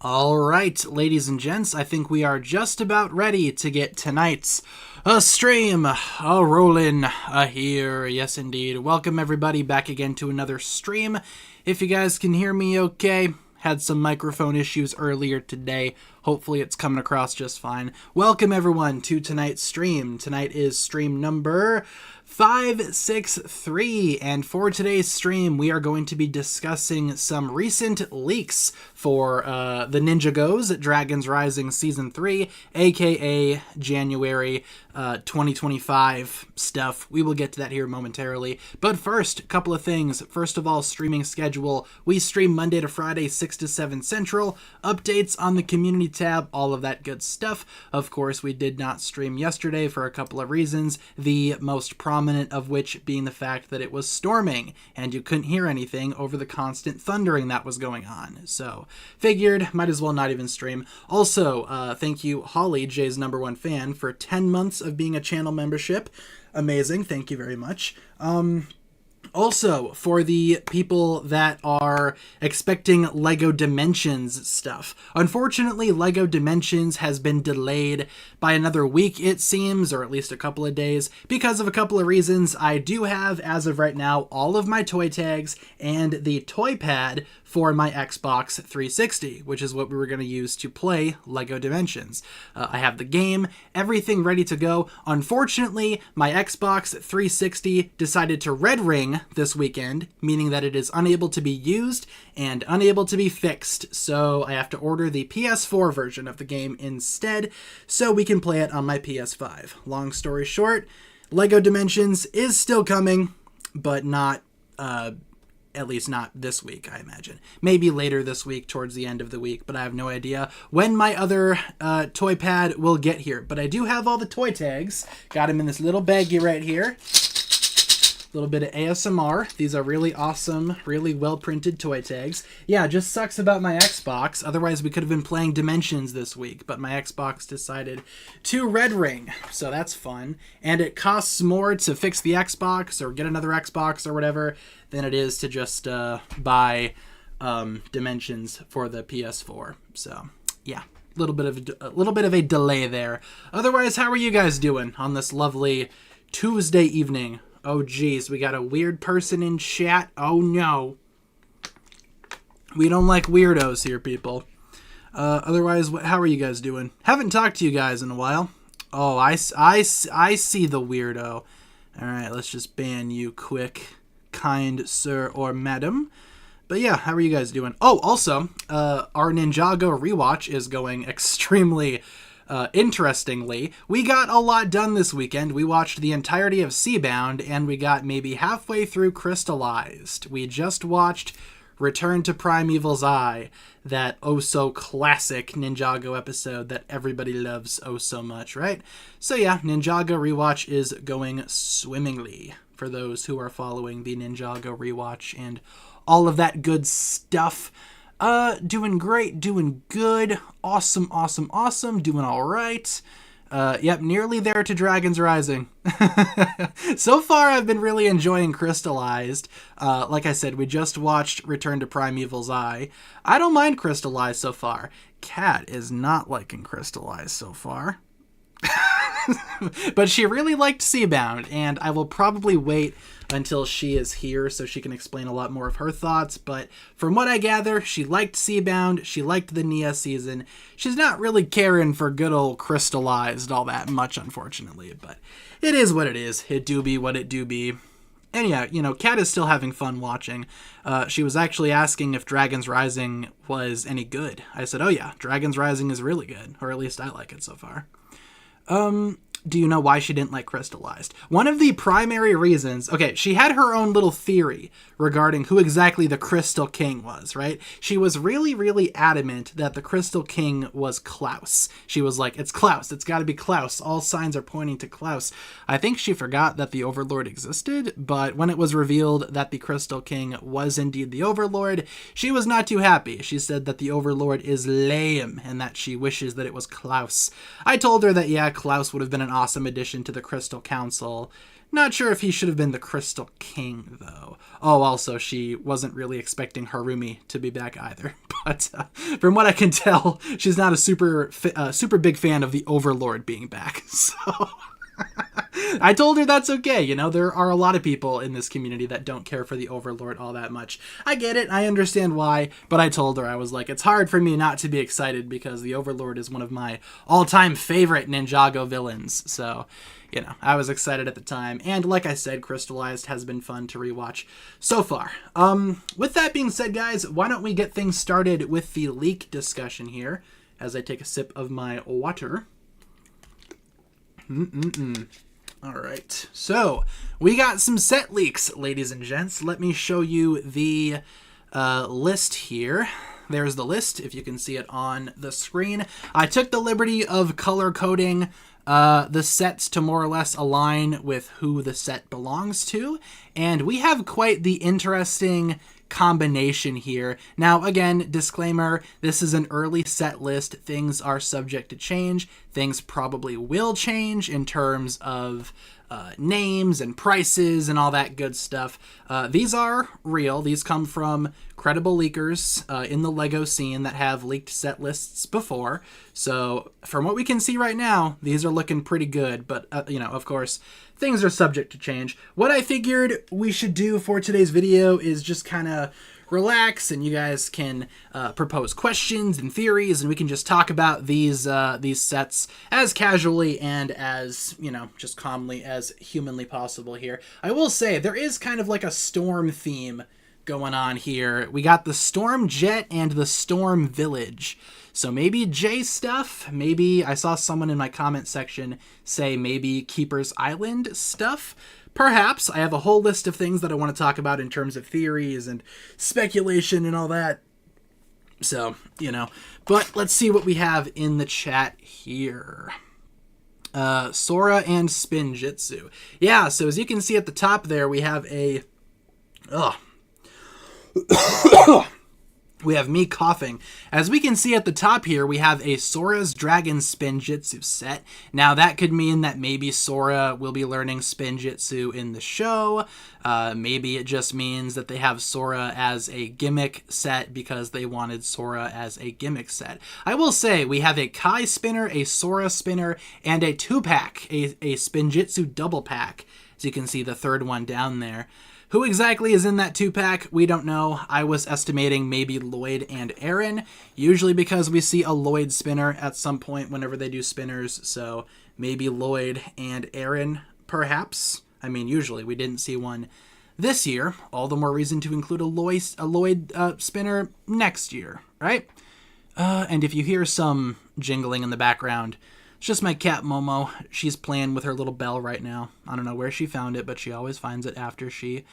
All right, ladies and gents, I think we are just about ready to get tonight's stream rolling here. Yes, indeed. Welcome, everybody, back again to another stream. If you guys can hear me okay, had some microphone issues earlier today. Hopefully it's coming across just fine. Welcome, everyone, to tonight's stream. Tonight is stream number 563, and for today's stream we are going to be discussing some recent leaks for the Ninjagos at Dragons Rising Season 3, aka January 2025 stuff. We will get to that here momentarily, but first, a couple of things. First of all, streaming schedule. We stream Monday to Friday, 6 to 7 Central. Updates on the community tab, all of that good stuff. Of course, we did not stream yesterday for a couple of reasons, the most prominent of which being the fact that it was storming and you couldn't hear anything over the constant thundering that was going on. So figured might as well not even stream. Also, thank you Holly, Jay's #1 fan, for 10 months of being a channel membership. Amazing. Thank you very much. Also, for the people that are expecting LEGO Dimensions stuff, unfortunately, LEGO Dimensions has been delayed by another week, it seems, or at least a couple of days, because of a couple of reasons. I do have, as of right now, all of my toy tags and the toy pad for my Xbox 360, which is what we were going to use to play LEGO Dimensions. I have the game, everything ready to go. Unfortunately, my Xbox 360 decided to red ring this weekend, meaning that it is unable to be used and unable to be fixed. So I have to order the PS4 version of the game instead, so we can play it on my PS5. Long story short, LEGO Dimensions is still coming, but not, at least not this week, I imagine. Maybe later this week, towards the end of the week, but I have no idea when my other toy pad will get here. But I do have all the toy tags. Got them in this little baggie right here. A little bit of ASMR. These are really awesome, really well-printed toy tags. Yeah, just sucks about my Xbox. Otherwise, we could have been playing Dimensions this week, but my Xbox decided to red ring, so that's fun. And it costs more to fix the Xbox or get another Xbox or whatever than it is to just buy Dimensions for the PS4. So, yeah. A little bit of a delay there. Otherwise, how are you guys doing on this lovely Tuesday evening? Oh, geez, we got a weird person in chat. Oh, no. We don't like weirdos here, people. Otherwise, how are you guys doing? Haven't talked to you guys in a while. Oh, I see the weirdo. All right, let's just ban you quick, kind sir or madam. But yeah, how are you guys doing? Oh, also, our Ninjago rewatch is going extremely interestingly. We got a lot done this weekend. We watched the entirety of Seabound, and we got maybe halfway through Crystallized. We just watched Return to Primeval's Eye, that oh-so-classic Ninjago episode that everybody loves oh so much, right? So yeah, Ninjago rewatch is going swimmingly for those who are following the Ninjago rewatch and all of that good stuff. Doing great, doing good, awesome, awesome, awesome, doing all right. Yep, nearly there to Dragons Rising. So far, I've been really enjoying Crystallized. Like I said, we just watched Return to Primeval's Eye. I don't mind Crystallized so far. Kat is not liking Crystallized so far. But she really liked Seabound, and I will probably wait until she is here so she can explain a lot more of her thoughts. But from what I gather, she liked Seabound, she liked the Nia season. She's not really caring for good old Crystallized all that much, unfortunately, but it is what it is. It do be what it do be. And yeah, Kat is still having fun watching. She was actually asking if Dragon's Rising was any good. I said, oh yeah, Dragon's Rising is really good, or at least I like it so far. Do you know why she didn't like Crystallized? One of the primary reasons, okay, she had her own little theory regarding who exactly the Crystal King was, right? She was really, really adamant that the Crystal King was Klaus. She was like, it's Klaus, it's gotta be Klaus. All signs are pointing to Klaus. I think she forgot that the Overlord existed, but when it was revealed that the Crystal King was indeed the Overlord, she was not too happy. She said that the Overlord is lame and that she wishes that it was Klaus. I told her that, yeah, Klaus would have been an awesome addition to the Crystal Council. Not sure if he should have been the Crystal King, though. Oh, also, she wasn't really expecting Harumi to be back either. But from what I can tell, she's not a super big fan of the Overlord being back. So I told her that's okay. There are a lot of people in this community that don't care for the Overlord all that much. I get it. I understand why. But I told her, I was like, it's hard for me not to be excited because the Overlord is one of my all-time favorite Ninjago villains. So, I was excited at the time. And like I said, Crystallized has been fun to rewatch so far. With that being said, guys, why don't we get things started with the leak discussion here as I take a sip of my water. All right, so we got some set leaks, ladies and gents. Let me show you the list here. There's the list, if you can see it on the screen. I took the liberty of color coding the sets to more or less align with who the set belongs to, and we have quite the interesting combination here. Now, again, disclaimer, this is an early set list. Things are subject to change. Things probably will change in terms of names and prices and all that good stuff. These are real. These come from credible leakers in the LEGO scene that have leaked set lists before. So from what we can see right now, these are looking pretty good. But, of course, things are subject to change. What I figured we should do for today's video is just kind of relax, and you guys can propose questions and theories, and we can just talk about these sets as casually and as, just calmly as humanly possible here. I will say, there is kind of like a storm theme going on here. We got the Storm Jet and the Storm Village. So maybe J stuff, maybe I saw someone in my comment section say maybe Keeper's Island stuff. Perhaps. I have a whole list of things that I want to talk about in terms of theories and speculation and all that. So, but let's see what we have in the chat here. Sora and Spinjitzu. Yeah, so as you can see at the top there, we have a... We have me coughing. As we can see at the top here, we have a Sora's Dragon Spinjitzu set. Now, that could mean that maybe Sora will be learning Spinjitzu in the show. Maybe it just means that they have Sora as a gimmick set because they wanted Sora as a gimmick set. I will say, we have a Kai spinner, a Sora spinner, and a 2-pack, a Spinjitzu double pack. As you can see, the third one down there. Who exactly is in that 2-pack? We don't know. I was estimating maybe Lloyd and Aaron, usually because we see a Lloyd spinner at some point whenever they do spinners, so maybe Lloyd and Aaron, perhaps. I mean, usually we didn't see one this year. All the more reason to include a Lloyd spinner next year, right? And if you hear some jingling in the background, it's just my cat Momo. She's playing with her little bell right now. I don't know where she found it, but she always finds it after she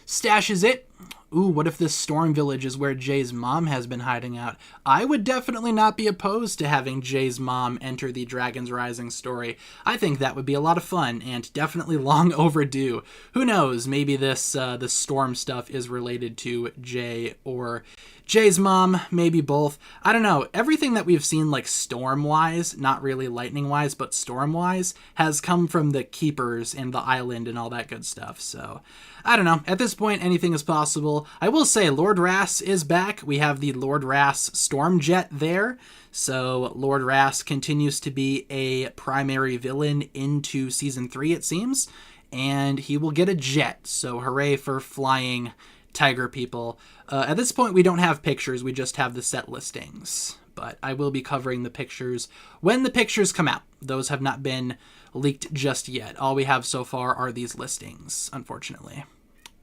stashes it. Ooh, what if this Storm Village is where Jay's mom has been hiding out? I would definitely not be opposed to having Jay's mom enter the Dragon's Rising story. I think that would be a lot of fun and definitely long overdue. Who knows, maybe this Storm stuff is related to Jay or Jay's mom, maybe both. I don't know. Everything that we've seen, like Storm-wise, not really Lightning-wise, but Storm-wise, has come from the Keepers and the island and all that good stuff. So, I don't know. At this point, anything is possible. I will say Lord Ras is back. We have the Lord Ras Storm Jet there. So, Lord Ras continues to be a primary villain into Season 3, it seems. And he will get a jet. So, hooray for flying tiger people. At this point, we don't have pictures. We just have the set listings. But I will be covering the pictures when the pictures come out. Those have not been leaked just yet. All we have so far are these listings, unfortunately.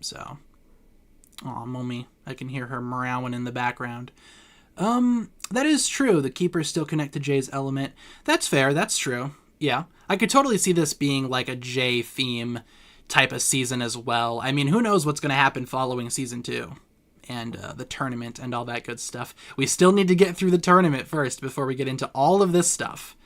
So, aw, Momi, I can hear her meowing in the background. That is true. The keepers still connect to Jay's element. That's fair. That's true. Yeah. I could totally see this being like a Jay theme type of season as well. I mean, who knows what's going to happen following season 2 and the tournament and all that good stuff. We still need to get through the tournament first before we get into all of this stuff.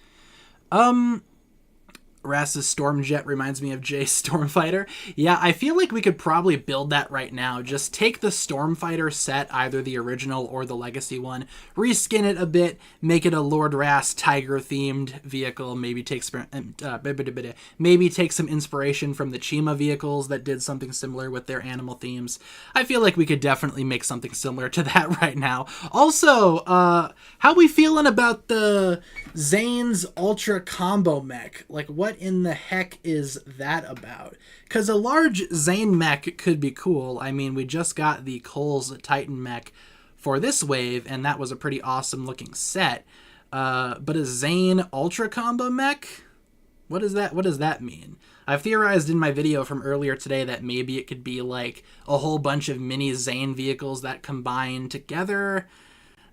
Rass's Stormjet reminds me of Jay's Stormfighter. Yeah, I feel like we could probably build that right now. Just take the Stormfighter set, either the original or the Legacy one, reskin it a bit, make it a Lord Rass Tiger-themed vehicle, maybe take some inspiration from the Chima vehicles that did something similar with their animal themes. I feel like we could definitely make something similar to that right now. Also, how we feeling about the Zane's Ultra Combo Mech? Like, what in the heck is that about? Because a large Zane mech could be cool. I mean, we just got the Cole's Titan mech for this wave, and that was a pretty awesome looking set. But a Zane Ultra Combo mech? What does that mean? I've theorized in my video from earlier today that maybe it could be like a whole bunch of mini Zane vehicles that combine together.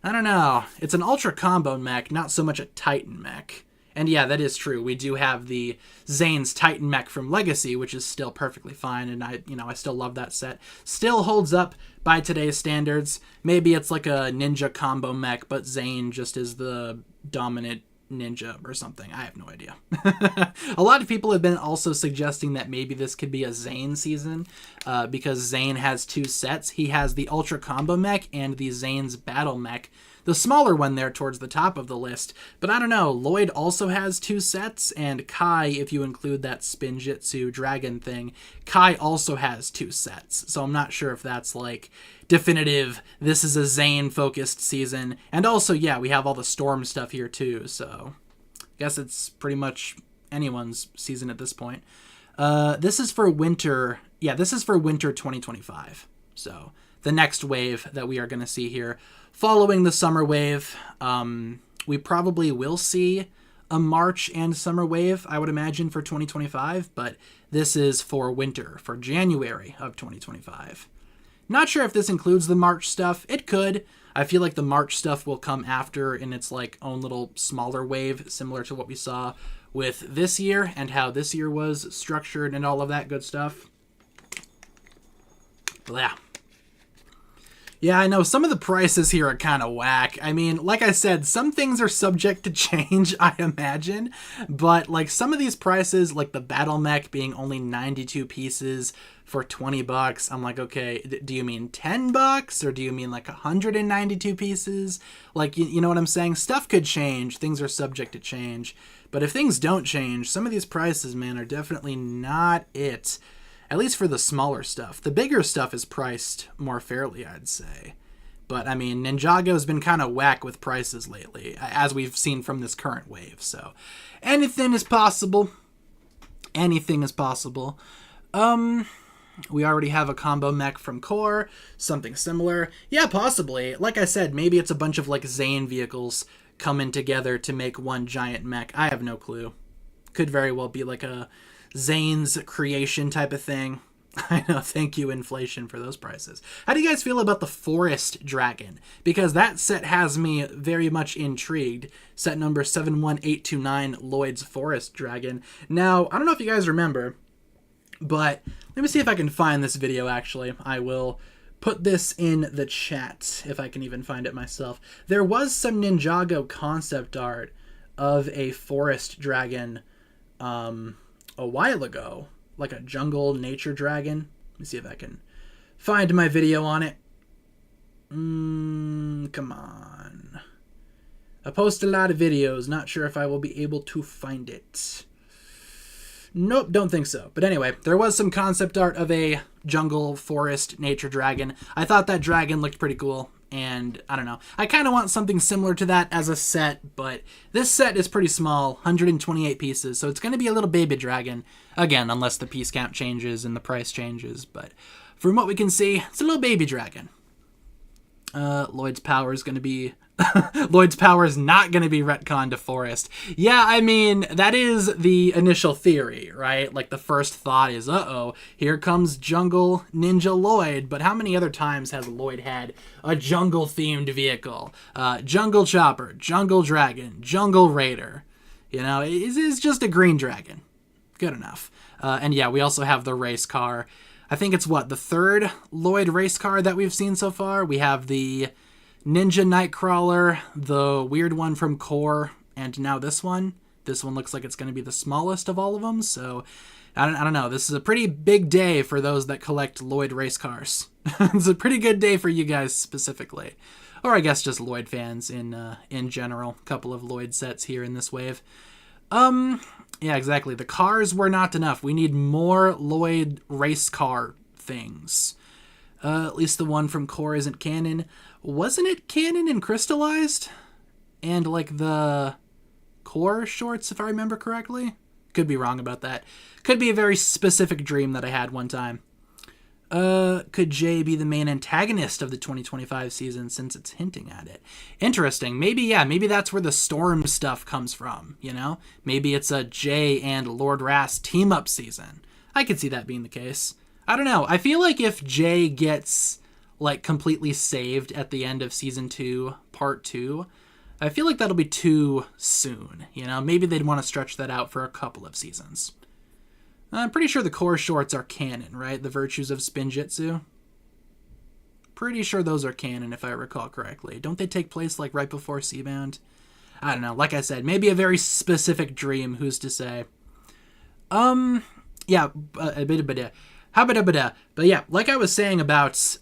I don't know. It's an Ultra Combo mech, not so much a Titan mech. And yeah, that is true. We do have the Zane's Titan mech from Legacy, which is still perfectly fine, and I still love that set. Still holds up by today's standards. Maybe it's like a ninja combo mech, but Zane just is the dominant ninja or something. I have no idea. A lot of people have been also suggesting that maybe this could be a Zane season, because Zane has 2 sets. He has the Ultra Combo Mech and the Zane's Battle Mech, the smaller one there towards the top of the list. But I don't know, Lloyd also has 2 sets, and Kai, if you include that Spinjitzu dragon thing, Kai also has 2 sets. So I'm not sure if that's like definitive, this is a Zane-focused season. And also, yeah, we have all the Storm stuff here too, so I guess it's pretty much anyone's season at this point. This is for winter. Yeah, this is for winter 2025. So the next wave that we are going to see here. Following the summer wave, we probably will see a March and summer wave, I would imagine, for 2025, but this is for winter, for January of 2025. Not sure if this includes the March stuff. It could. I feel like the March stuff will come after in its like own little smaller wave, similar to what we saw with this year and how this year was structured and all of that good stuff. Blah. Yeah, I know some of the prices here are kind of whack. I mean, like I said, some things are subject to change, I imagine. But like some of these prices, like the Battle Mech being only 92 pieces for $20, I'm like, okay, do you mean $10 or do you mean like 192 pieces? Like, you know what I'm saying? Stuff could change. Things are subject to change. But if things don't change, some of these prices, man, are definitely not it. At least for the smaller stuff. The bigger stuff is priced more fairly, I'd say. But, I mean, Ninjago's been kind of whack with prices lately, as we've seen from this current wave. So, anything is possible. Anything is possible. We already have a combo mech from Core. Something similar. Yeah, possibly. Like I said, maybe it's a bunch of, like, Zane vehicles coming together to make one giant mech. I have no clue. Could very well be like a Zane's creation type of thing. I know, thank you, inflation, for those prices. How do you guys feel about the Forest Dragon? Because that set has me very much intrigued. Set number 71829, Lloyd's Forest Dragon. Now, I don't know if you guys remember, but let me see if I can find this video, actually. I will put this in the chat, if I can even find it myself. There was some Ninjago concept art of a Forest Dragon, a while ago, like a jungle nature dragon. Let me see if I can find my video on it. Come on. I post a lot of videos, not sure if I will be able to find it. Nope, don't think so. But anyway, there was some concept art of a jungle forest nature dragon. I thought that dragon looked pretty cool. And I don't know, I kind of want something similar to that as a set, but this set is pretty small, 128 pieces, so it's going to be a little baby dragon, again, unless the piece count changes and the price changes, but from what we can see, it's a little baby dragon. Lloyd's power is going to be Lloyd's power is not going to be retconned to Forest. Yeah, I mean, that is the initial theory, right? Like, the first thought is, uh-oh, here comes Jungle Ninja Lloyd. But how many other times has Lloyd had a jungle-themed vehicle? Jungle Chopper, Jungle Dragon, Jungle Raider. You know, it's just a green dragon. Good enough. And yeah, we also have the race car. I think it's, the third Lloyd race car that we've seen so far? We have the Ninja Nightcrawler, the weird one from Core, and now this one. This one looks like it's going to be the smallest of all of them, so I don't know. This is a pretty big day for those that collect Lloyd race cars. It's a pretty good day for you guys specifically. Or I guess just Lloyd fans in general. A couple of Lloyd sets here in this wave. Yeah, exactly. The cars were not enough. We need more Lloyd race car things. At least the one from Core isn't canon. Wasn't it canon and crystallized? And like the Core shorts, if I remember correctly? Could be wrong about that. Could be a very specific dream that I had one time. Could Jay be the main antagonist of the 2025 season since it's hinting at it? Interesting. Maybe that's where the Storm stuff comes from, you know? Maybe it's a Jay and Lord Ras team-up season. I could see that being the case. I don't know. I feel like if Jay gets, like, completely saved at the end of Season 2, Part 2, I feel like that'll be too soon, you know? Maybe they'd want to stretch that out for a couple of seasons. I'm pretty sure the Core shorts are canon, right? The Virtues of Spinjitzu. Pretty sure those are canon, if I recall correctly. Don't they take place, like, right before Seabound? I don't know. Like I said, maybe a very specific dream. Who's to say? Yeah, but yeah, like I was saying about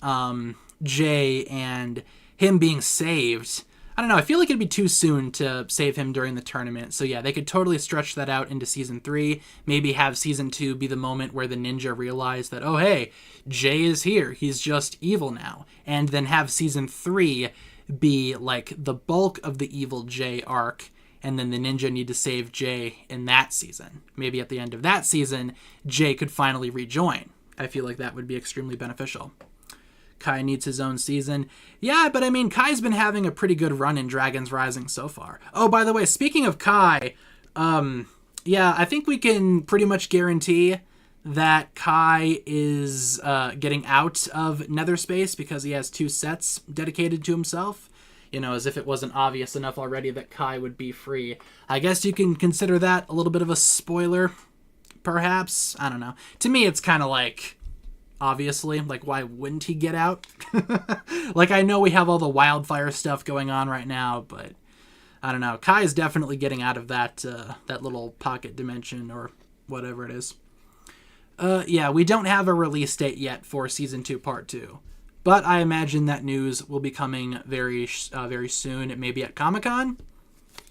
Jay and him being saved, I don't know, I feel like it'd be too soon to save him during the tournament. So yeah, they could totally stretch that out into Season 3. Maybe have Season 2 be the moment where the ninja realize that, oh hey, Jay is here. He's just evil now. And then have Season 3 be like the bulk of the evil Jay arc. And then the ninja need to save Jay in that season. Maybe at the end of that season, Jay could finally rejoin. I feel like that would be extremely beneficial. Kai needs his own season. Yeah, but I mean, Kai's been having a pretty good run in Dragons Rising so far. Oh, by the way, speaking of Kai, yeah, I think we can pretty much guarantee that Kai is getting out of Nether Space because he has 2 sets dedicated to himself. You know, as if it wasn't obvious enough already that Kai would be free. I guess you can consider that a little bit of a spoiler, perhaps. I don't know. To me, it's kind of like, obviously, like, why wouldn't he get out? Like, I know we have all the Wildfire stuff going on right now, but I don't know. Kai is definitely getting out of that little pocket dimension or whatever it is. Yeah, we don't have a release date yet for Season 2, Part 2. But I imagine that news will be coming very soon. It may be at Comic-Con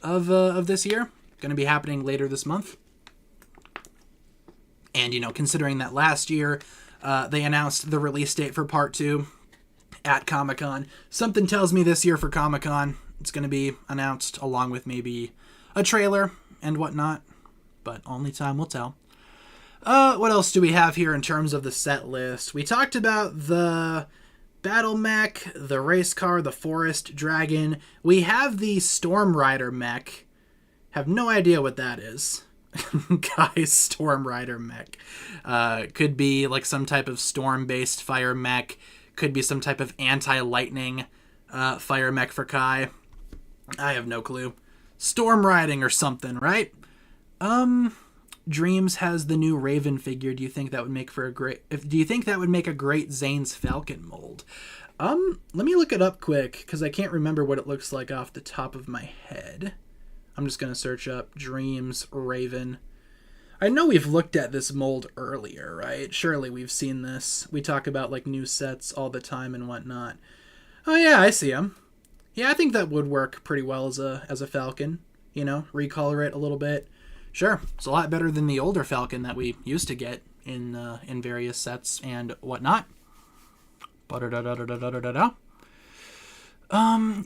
of this year. Going to be happening later this month. And, you know, considering that last year they announced the release date for Part 2 at Comic-Con, something tells me this year for Comic-Con it's going to be announced along with maybe a trailer and whatnot. But only time will tell. What else do we have here in terms of the set list? We talked about the Battle Mech, the Race Car, the Forest Dragon. We have the Storm Rider Mech. Have no idea what that is. Guys, Storm Rider Mech. Could be like some type of storm-based fire mech. Could be some type of anti-lightning fire mech for Kai. I have no clue. Storm riding or something, right? Dreams has the new Raven figure. Do you think that would make for a great... do you think that would make a great Zane's Falcon mold? Let me look it up quick, because I can't remember what it looks like off the top of my head. I'm just going to search up Dreams Raven. I know we've looked at this mold earlier, right? Surely we've seen this. We talk about, like, new sets all the time and whatnot. Oh, yeah, I see him. Yeah, I think that would work pretty well as a Falcon. You know, recolor it a little bit. Sure, it's a lot better than the older Falcon that we used to get in various sets and whatnot.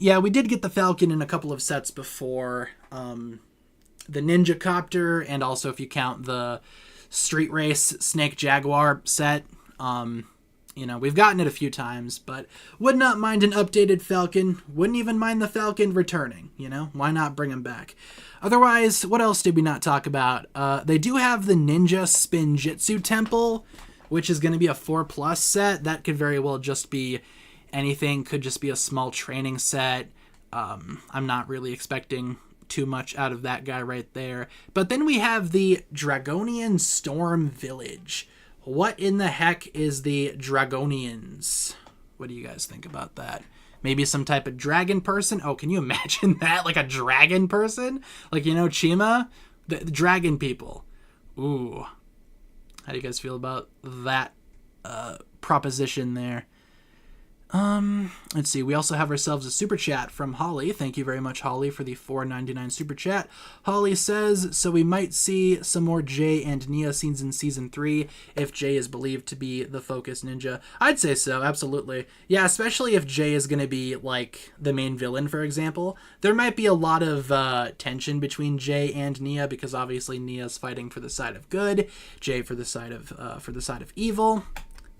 Yeah, we did get the Falcon in a couple of sets before. The Ninja Copter, and also if you count the Street Race Snake Jaguar set. You know, we've gotten it a few times, but would not mind an updated Falcon. Wouldn't even mind the Falcon returning, you know? Why not bring him back? Otherwise, what else did we not talk about? They do have the Ninja Spinjitzu Temple, which is going to be a 4+ set. That could very well just be anything. Could just be a small training set. I'm not really expecting too much out of that guy right there. But then we have the Dragonian Storm Village. What in the heck is the Dragonians? What do you guys think about that? Maybe some type of dragon person? Oh, can you imagine that? Like a dragon person? Like, you know, Chima? The dragon people. Ooh. How do you guys feel about that proposition there? Let's see. We also have ourselves a super chat from Holly. Thank you very much, Holly, for the $4.99 super chat. Holly says, so we might see some more Jay and Nia scenes in season 3 if Jay is believed to be the focus ninja. I'd say so, absolutely. Yeah, especially if Jay is going to be like the main villain, for example. There might be a lot of tension between Jay and Nia because obviously Nia's fighting for the side of good, Jay for the side of evil.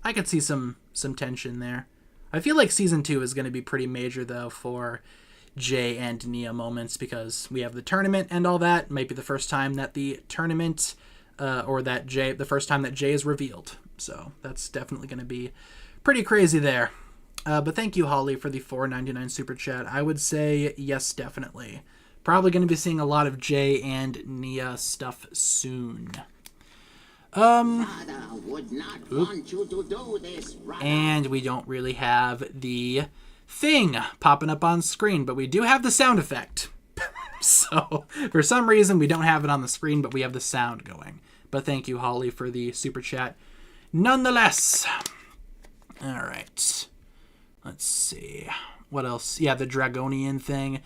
I could see some tension there. I feel like season 2 is going to be pretty major, though, for Jay and Nia moments because we have the tournament and all that. It might be the first time that the tournament the first time that Jay is revealed. So that's definitely going to be pretty crazy there. But thank you, Holly, for the $4.99 super chat. I would say yes, definitely. Probably going to be seeing a lot of Jay and Nia stuff soon. Would not want you to do this, and we don't really have the thing popping up on screen, but we do have the sound effect. So for some reason we don't have it on the screen, but we have the sound going. But thank you, Holly, for the super chat nonetheless. All right, let's see what else. Yeah, the Dragonian thing.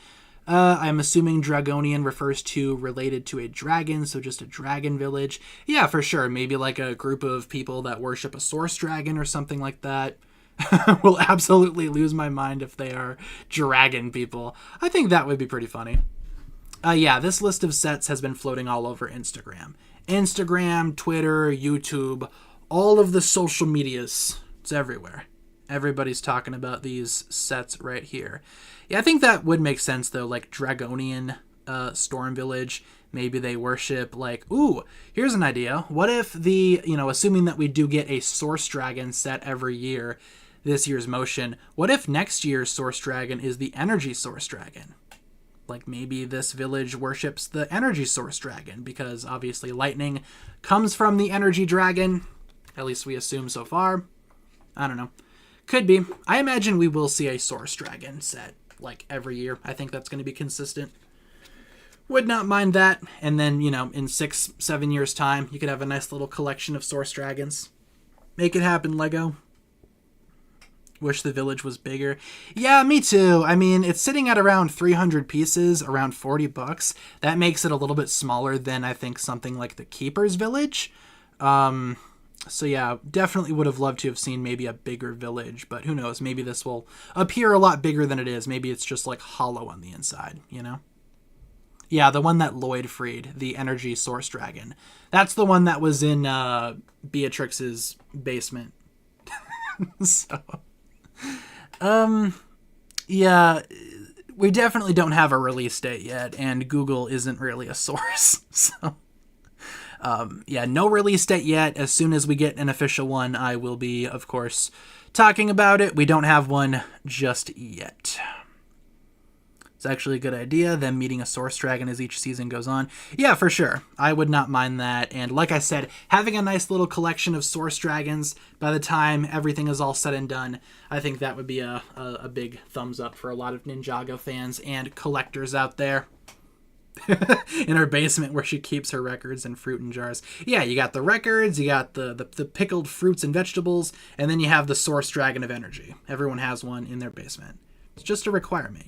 I'm assuming Dragonian refers to related to a dragon, so just a dragon village. Yeah, for sure. Maybe like a group of people that worship a source dragon or something like that. Will absolutely lose my mind if they are dragon people. I think that would be pretty funny. Yeah, this list of sets has been floating all over Instagram. Instagram, Twitter, YouTube, all of the social medias. It's everywhere. Everybody's talking about these sets right here. Yeah, I think that would make sense, though, like Dragonian Storm Village. Maybe they worship, like, ooh, here's an idea. What if assuming that we do get a Source Dragon set every year, this year's motion, what if next year's Source Dragon is the Energy Source Dragon? Like, maybe this village worships the Energy Source Dragon, because obviously lightning comes from the Energy Dragon. At least we assume so far. I don't know. Could be. I imagine we will see a Source Dragon set, like, every year. I think that's going to be consistent. Would not mind that. And then, in 6-7 years' time, you could have a nice little collection of Source Dragons. Make it happen, Lego. Wish the village was bigger. Yeah, me too. I mean, it's sitting at around 300 pieces, around $40. That makes it a little bit smaller than, I think, something like the Keeper's Village. So yeah, definitely would have loved to have seen maybe a bigger village, but who knows? Maybe this will appear a lot bigger than it is. Maybe it's just like hollow on the inside, Yeah, the one that Lloyd freed, the Energy Source Dragon. That's the one that was in Beatrix's basement. Yeah, we definitely don't have a release date yet, and Google isn't really a source, so... yeah, no release date yet. As soon as we get an official one, I will be, of course, talking about it. We don't have one just yet. It's actually a good idea, them meeting a Source Dragon as each season goes on. Yeah, for sure. I would not mind that. And like I said, having a nice little collection of Source Dragons by the time everything is all said and done, I think that would be a big thumbs up for a lot of Ninjago fans and collectors out there. In her basement where she keeps her records and fruit in jars. Yeah, you got the records, you got the pickled fruits and vegetables, and then you have the Source Dragon of Energy. Everyone has one in their basement. It's just a requirement,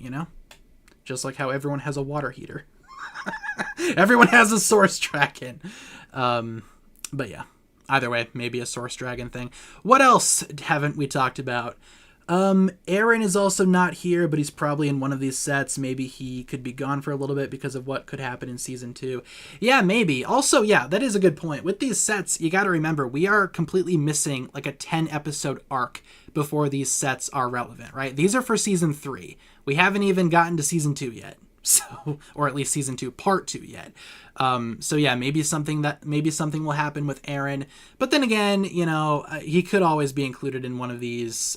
Just like how everyone has a water heater. Everyone has a Source Dragon. But yeah, either way, maybe a Source Dragon thing. What else haven't we talked about? Aaron is also not here, but he's probably in one of these sets. Maybe he could be gone for a little bit because of what could happen in season 2. Yeah, maybe. Also, yeah, that is a good point. With these sets, you got to remember, we are completely missing like a 10 episode arc before these sets are relevant, right? These are for season 3. We haven't even gotten to season 2 yet. So, or at least season 2 part 2 yet. So yeah, maybe something will happen with Aaron, but then again, you know, he could always be included in one of these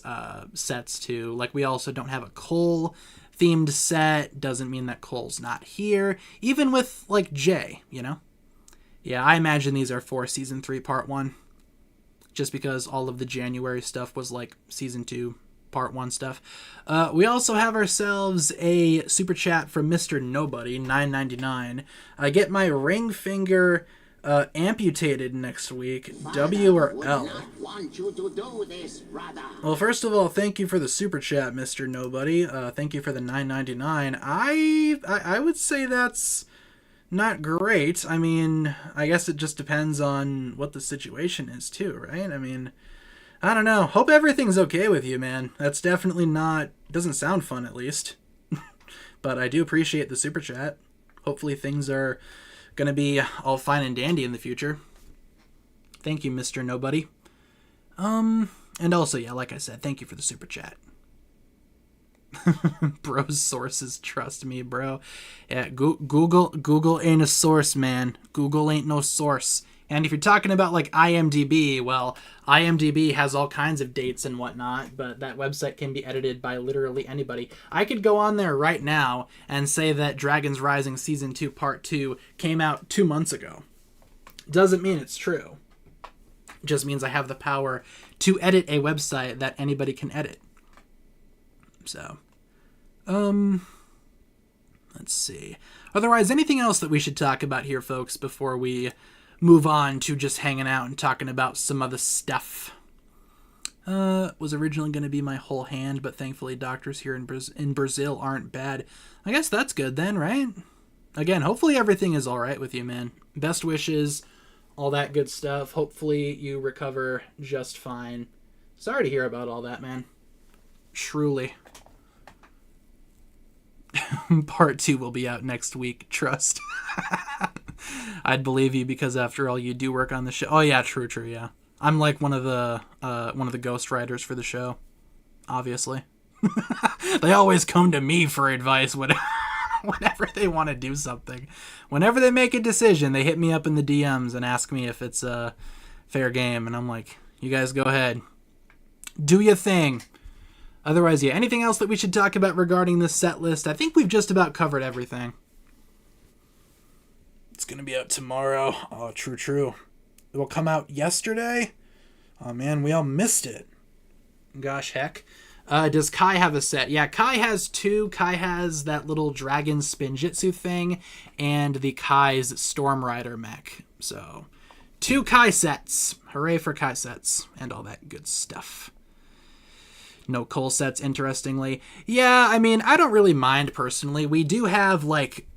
sets too. Like, we also don't have a Cole themed set. Doesn't mean that Cole's not here, even with like Jay, you know. Yeah, I imagine these are for season 3 part 1, just because all of the January stuff was like season 2 part 1 stuff. We also have ourselves a super chat from Mr. Nobody, $9.99. I get my ring finger amputated next week. W or L? Not want you to do this, brother. Well, first of all, thank you for the super chat, Mr. Nobody. Thank you for the $9.99. I would say that's not great. I mean, I guess it just depends on what the situation is too, right? I mean, I don't know. Hope everything's okay with you, man. That's definitely not... doesn't sound fun, at least. But I do appreciate the super chat. Hopefully things are going to be all fine and dandy in the future. Thank you, Mr. Nobody. And also, yeah, like I said, thank you for the super chat. Bro's sources, trust me, bro. Yeah, Google ain't a source, man. Google ain't no source. And if you're talking about like IMDb, well, IMDb has all kinds of dates and whatnot, but that website can be edited by literally anybody. I could go on there right now and say that Dragons Rising Season 2 Part 2 came out 2 months ago. Doesn't mean it's true. It just means I have the power to edit a website that anybody can edit. So, let's see. Otherwise, anything else that we should talk about here, folks, before we move on to just hanging out and talking about some other stuff? Was originally going to be my whole hand, but thankfully doctors here in Brazil aren't bad. I guess that's good then, right? Again, hopefully everything is all right with you, man. Best wishes, all that good stuff. Hopefully you recover just fine. Sorry to hear about all that, man. Truly. Part 2 will be out next week, trust. I'd believe you, because after all, you do work on the show. Oh yeah, true, yeah. I'm like one of the ghost writers for the show, obviously. They always come to me for advice whenever they want to do something. Whenever they make a decision, they hit me up in the DMs and ask me if it's a fair game, and I'm like, you guys go ahead. Do your thing. Otherwise, yeah, anything else that we should talk about regarding this set list? I think we've just about covered everything. It's going to be out tomorrow. Oh, true. It will come out yesterday? Oh, man, we all missed it. Gosh, heck. Does Kai have a set? Yeah, Kai has 2. Kai has that little dragon spinjitzu thing and the Kai's Storm Rider mech. So, 2 Kai sets. Hooray for Kai sets and all that good stuff. No Cole sets, interestingly. Yeah, I mean, I don't really mind personally. We do have, like,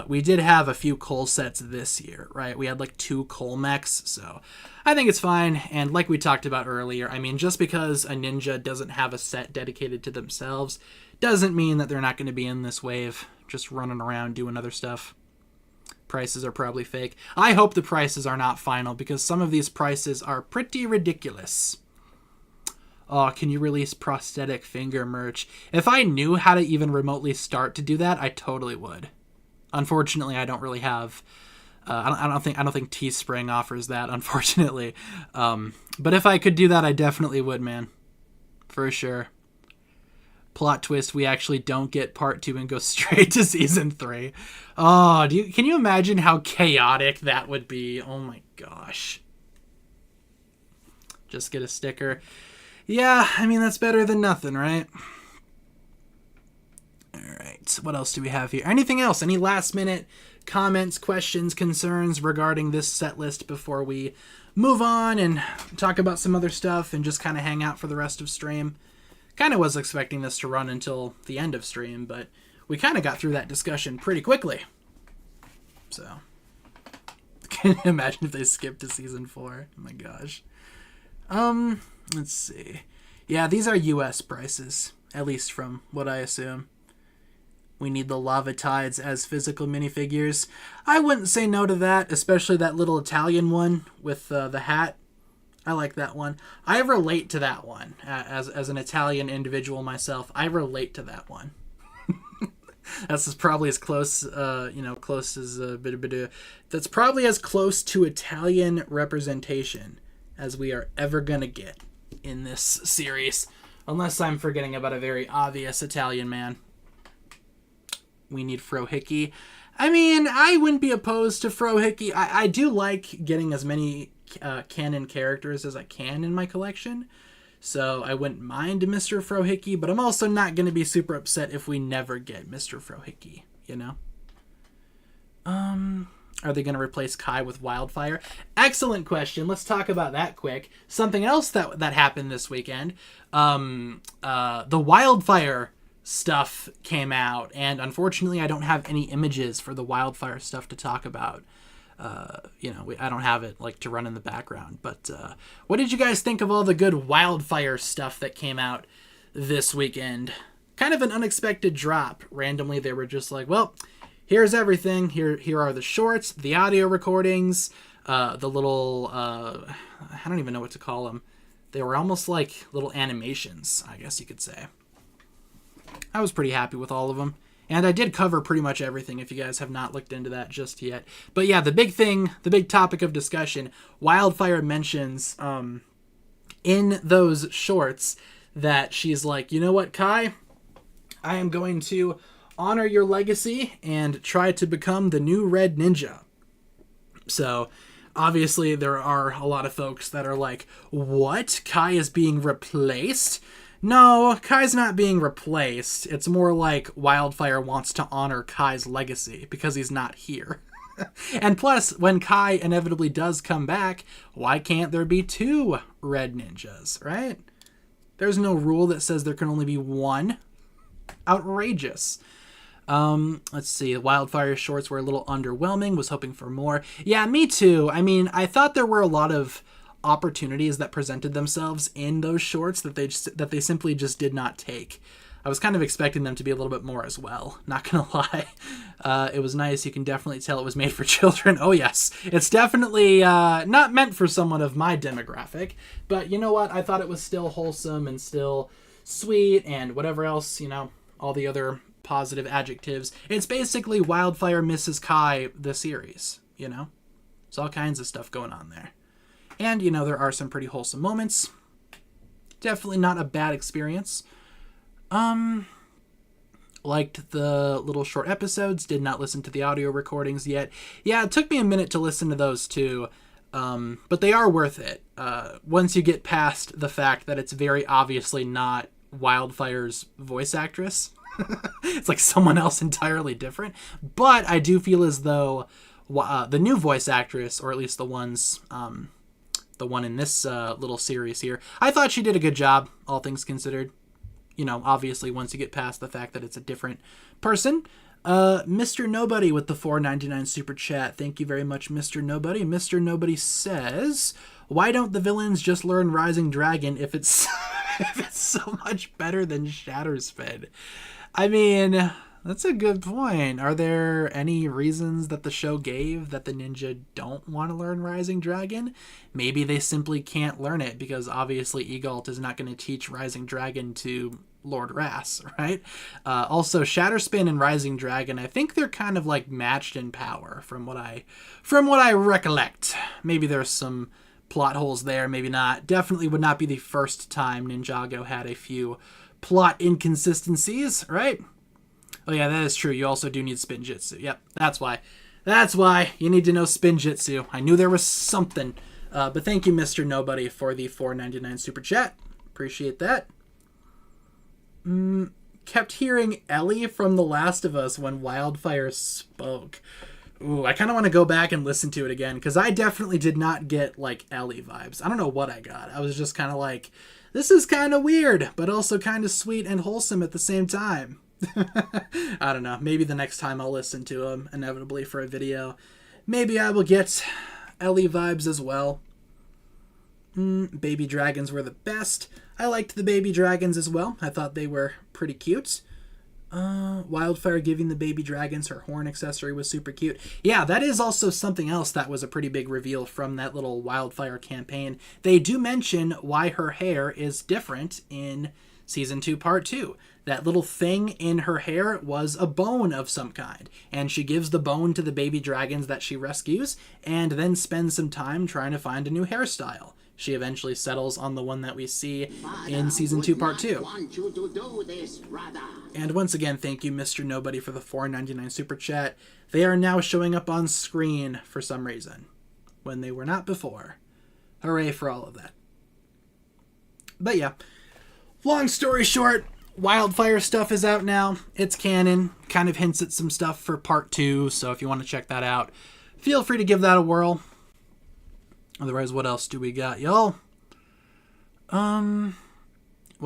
we did have a few Cole sets this year, right? We had, like, 2 Cole mechs, so I think it's fine. And like we talked about earlier, I mean, just because a ninja doesn't have a set dedicated to themselves doesn't mean that they're not going to be in this wave, just running around doing other stuff. Prices are probably fake. I hope the prices are not final, because some of these prices are pretty ridiculous. Oh, can you release prosthetic finger merch? If I knew how to even remotely start to do that, I totally would. Unfortunately, I don't really have. I don't think Teespring offers that, unfortunately. But if I could do that, I definitely would, man. For sure. Plot twist: we actually don't get part 2 and go straight to season 3. Oh, can you imagine how chaotic that would be? Oh my gosh. Just get a sticker. Yeah, I mean, that's better than nothing, right? Alright, what else do we have here? Anything else? Any last minute comments, questions, concerns regarding this set list before we move on and talk about some other stuff and just kind of hang out for the rest of stream? Kind of was expecting this to run until the end of stream, but we kind of got through that discussion pretty quickly. So, can you imagine if they skipped to season 4? Oh my gosh. Let's see. Yeah, these are US prices, at least from what I assume. We need the lava tides as physical minifigures. I wouldn't say no to that, especially that little Italian one with the hat. I like that one. I relate to that one as an Italian individual myself. I relate to that one. That's probably as close, close as a bit of. That's probably as close to Italian representation as we are ever gonna get in this series, unless I'm forgetting about a very obvious Italian man. We need Frohickey. I mean, I wouldn't be opposed to Frohickey. I do like getting as many canon characters as I can in my collection, so I wouldn't mind Mr. Frohickey, but I'm also not going to be super upset if we never get Mr. Frohickey, you know? Are they going to replace Kai with Wildfire? Excellent question. Let's talk about that quick. Something else that happened this weekend. The Wildfire stuff came out, and unfortunately I don't have any images for the Wildfire stuff to talk about. I don't have it like to run in the background, but what did you guys think of all the good Wildfire stuff that came out this weekend? Kind of an unexpected drop. Randomly they were just like, well, here's everything. Here are the shorts, the audio recordings, the little I don't even know what to call them. They were almost like little animations, I guess you could say. I was pretty happy with all of them. And I did cover pretty much everything if you guys have not looked into that just yet. But yeah, the big topic of discussion, Wildfire mentions in those shorts that she's like, you know what, Kai? I am going to honor your legacy and try to become the new Red Ninja. So obviously there are a lot of folks that are like, what? Kai is being replaced? No, Kai's not being replaced. It's more like Wildfire wants to honor Kai's legacy because he's not here. And plus, when Kai inevitably does come back, why can't there be 2 Red Ninjas, right? There's no rule that says there can only be 1. Outrageous. Let's see. Wildfire shorts were a little underwhelming. Was hoping for more. Yeah, me too. I mean, I thought there were a lot of opportunities that presented themselves in those shorts that they simply just did not take. I was kind of expecting them to be a little bit more as well, not gonna lie. It was nice. You can definitely tell it was made for children. Oh yes, it's definitely not meant for someone of my demographic, but you know what, I thought it was still wholesome and still sweet and whatever else, all the other positive adjectives. It's basically Wildfire Mrs. Kai the series, There's all kinds of stuff going on there. And, there are some pretty wholesome moments. Definitely not a bad experience. Liked the little short episodes. Did not listen to the audio recordings yet. Yeah, it took me a minute to listen to those too. But they are worth it. Once you get past the fact that it's very obviously not Wildfire's voice actress. It's like someone else entirely different. But I do feel as though the new voice actress, or at least the one in this little series here, I thought she did a good job, all things considered. Obviously, once you get past the fact that it's a different person. Mr. Nobody with the $4.99 super chat. Thank you very much, Mr. Nobody. Mr. Nobody says, why don't the villains just learn Rising Dragon if it's if it's so much better than Shatterspin? I mean, that's a good point. Are there any reasons that the show gave that the ninja don't want to learn Rising Dragon? Maybe they simply can't learn it because obviously Egalt is not going to teach Rising Dragon to Lord Rass, right? Also, Shatterspin and Rising Dragon, I think they're kind of like matched in power from what I recollect. Maybe there's some plot holes there, maybe not. Definitely would not be the first time Ninjago had a few plot inconsistencies, right? Oh yeah, that is true. You also do need Spin Jitsu. Yep, that's why. That's why you need to know Spin Jitsu. I knew there was something. But thank you, Mr. Nobody, for the $4.99 super chat. Appreciate that. Kept hearing Ellie from The Last of Us when Wildfire spoke. Ooh, I kind of want to go back and listen to it again, because I definitely did not get, like, Ellie vibes. I don't know what I got. I was just kind of like, this is kind of weird, but also kind of sweet and wholesome at the same time. I don't know. Maybe the next time I'll listen to them, inevitably, for a video, maybe I will get Ellie vibes as well. Baby dragons were the best. I liked the baby dragons as well. I thought they were pretty cute. Wildfire giving the baby dragons her horn accessory was super cute. Yeah, that is also something else that was a pretty big reveal from that little Wildfire campaign. They do mention why her hair is different in Season 2, Part 2. That little thing in her hair was a bone of some kind, and she gives the bone to the baby dragons that she rescues, and then spends some time trying to find a new hairstyle. She eventually settles on the one that we see in Season 2, Part 2. Want you to do this, brother. And once again, thank you, Mr. Nobody, for the $4.99 super chat. They are now showing up on screen for some reason, when they were not before. Hooray for all of that. But yeah, long story short, Wildfire stuff is out now. It's canon. Kind of hints at some stuff for Part 2, so if you want to check that out, feel free to give that a whirl. Otherwise, what else do we got, y'all? Why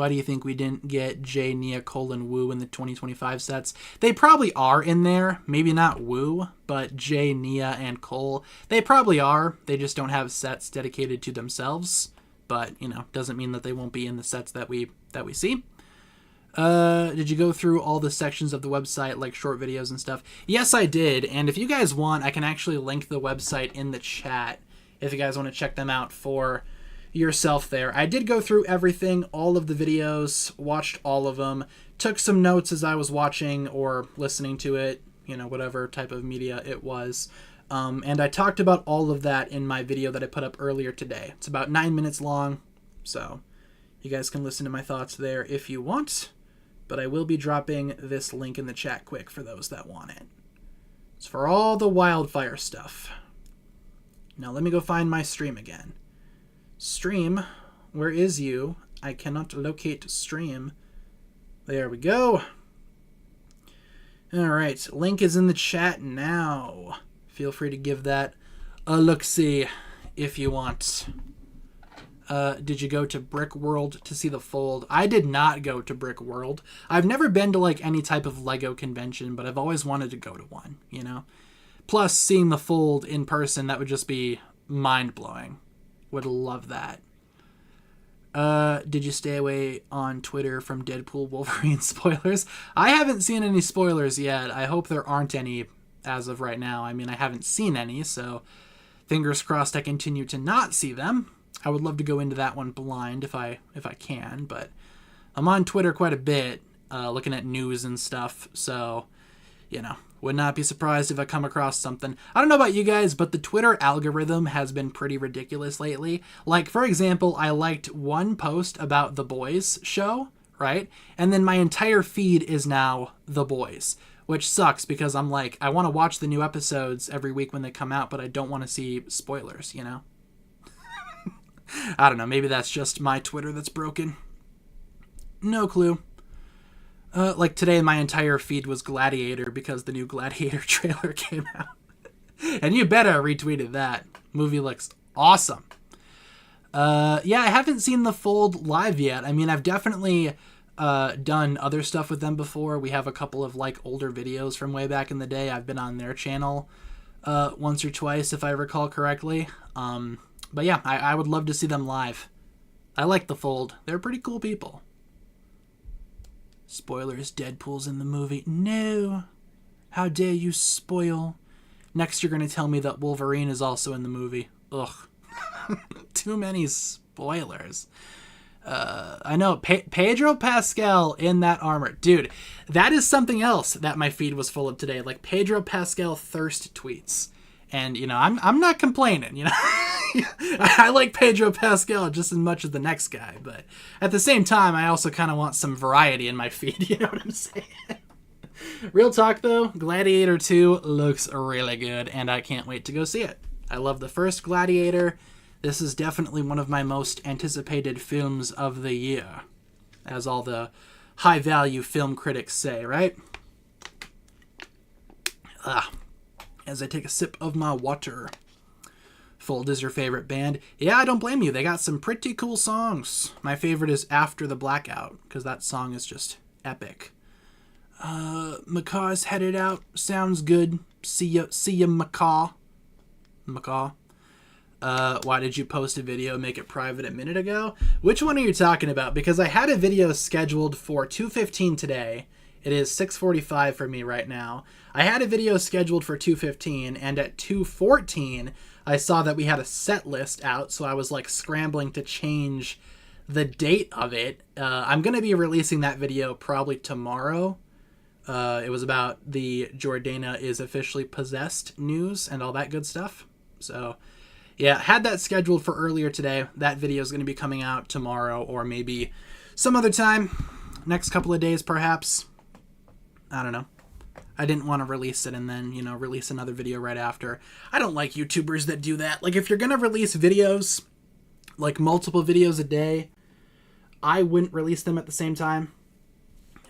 do you think we didn't get Jay, Nia, Cole, and Wu in the 2025 sets? They probably are in there. Maybe not Wu, but Jay, Nia, and Cole. They probably are. They just don't have sets dedicated to themselves. But, you know, doesn't mean that they won't be in the sets that we see. Did you go through all the sections of the website, like short videos and stuff? Yes, I did. And if you guys want, I can actually link the website in the chat if you guys want to check them out for yourself there. I did go through everything, all of the videos, watched all of them, took some notes as I was watching or listening to it, you know, whatever type of media it was. And I talked about all of that in my video that I put up earlier today. It's about 9 minutes long, so you guys can listen to my thoughts there if you want. But I will be dropping this link in the chat quick for those that want it. It's for all the Wildfire stuff. Now let me go find my stream again. Stream, where is you? I cannot locate stream. There we go. Alright, link is in the chat now. Feel free to give that a look-see if you want. Did you go to Brick World to see the Fold? I did not go to Brick World. I've never been to like any type of Lego convention, but I've always wanted to go to one, you know? Plus, seeing the Fold in person, that would just be mind-blowing. Would love that. Did you stay away on Twitter from Deadpool Wolverine spoilers? I haven't seen any spoilers yet. I hope there aren't any as of right now. I mean, I haven't seen any, so fingers crossed I continue to not see them. I would love to go into that one blind if I can, but I'm on Twitter quite a bit, looking at news and stuff, so, you know, would not be surprised if I come across something. I don't know about you guys, but the Twitter algorithm has been pretty ridiculous lately. Like, for example, I liked one post about The Boys show, right? And then my entire feed is now The Boys, which sucks because I'm like, I want to watch the new episodes every week when they come out, but I don't want to see spoilers, you know? I don't know, maybe that's just my Twitter that's broken. No clue. Like today, my entire feed was Gladiator because the new Gladiator trailer came out. And you bet I retweeted that. Movie looks awesome. Yeah, I haven't seen The Fold live yet. I mean, I've definitely done other stuff with them before. We have a couple of like older videos from way back in the day. I've been on their channel once or twice, if I recall correctly. But yeah, I would love to see them live. I like The Fold. They're pretty cool people. Spoilers, Deadpool's in the movie. No. How dare you spoil. Next you're going to tell me that Wolverine is also in the movie. Ugh. Too many spoilers. I know. Pedro Pascal in that armor. Dude, that is something else that my feed was full of today. Like Pedro Pascal thirst tweets. And, you know, I'm not complaining, you know. I like Pedro Pascal just as much as the next guy, but at the same time, I also kind of want some variety in my feed, you know what I'm saying? Real talk, though, Gladiator 2 looks really good, and I can't wait to go see it. I love the first Gladiator. This is definitely one of my most anticipated films of the year, as all the high-value film critics say, right? As I take a sip of my water. Fold is your favorite band? Yeah, I don't blame you. They got some pretty cool songs. My favorite is After the Blackout, because that song is just epic. Macaw's headed out. Sounds good. See ya, Macaw. Macaw. Why did you post a video, make it private a minute ago? Which one are you talking about? Because I had a video scheduled for 2:15 today. It is 6:45 for me right now. I had a video scheduled for 2:15, and at 2:14, I saw that we had a set list out, so I was like scrambling to change the date of it. I'm going to be releasing that video probably tomorrow. It was about the Jordana is officially possessed news and all that good stuff. So, yeah, had that scheduled for earlier today. That video is going to be coming out tomorrow or maybe some other time. Next couple of days, perhaps. I don't know. I didn't want to release it and then, release another video right after. I don't like YouTubers that do that. Like, if you're going to release videos, like multiple videos a day, I wouldn't release them at the same time.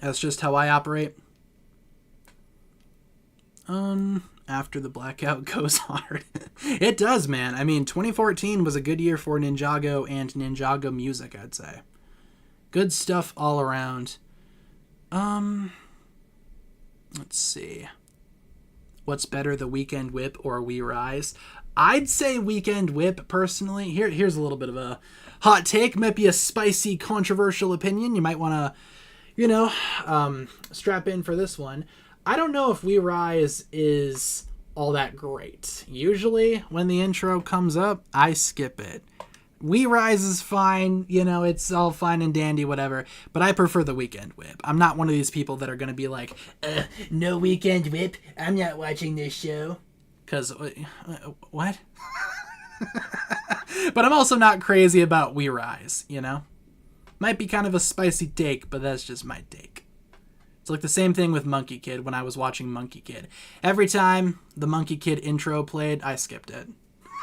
That's just how I operate. After the blackout goes hard. It does, man. I mean, 2014 was a good year for Ninjago and Ninjago music, I'd say. Good stuff all around. Let's see. What's better, the Weekend Whip or We Rise? I'd say Weekend Whip, personally. Here's a little bit of a hot take. Might be a spicy, controversial opinion. You might want to, strap in for this one. I don't know if We Rise is all that great. Usually, when the intro comes up, I skip it. We Rise is fine, it's all fine and dandy, whatever, but I prefer the Weekend Whip. I'm not one of these people that are going to be like, no Weekend Whip, I'm not watching this show. Because, what? But I'm also not crazy about We Rise, Might be kind of a spicy take, but that's just my take. It's like the same thing with Monkey Kid when I was watching Monkey Kid. Every time the Monkey Kid intro played, I skipped it.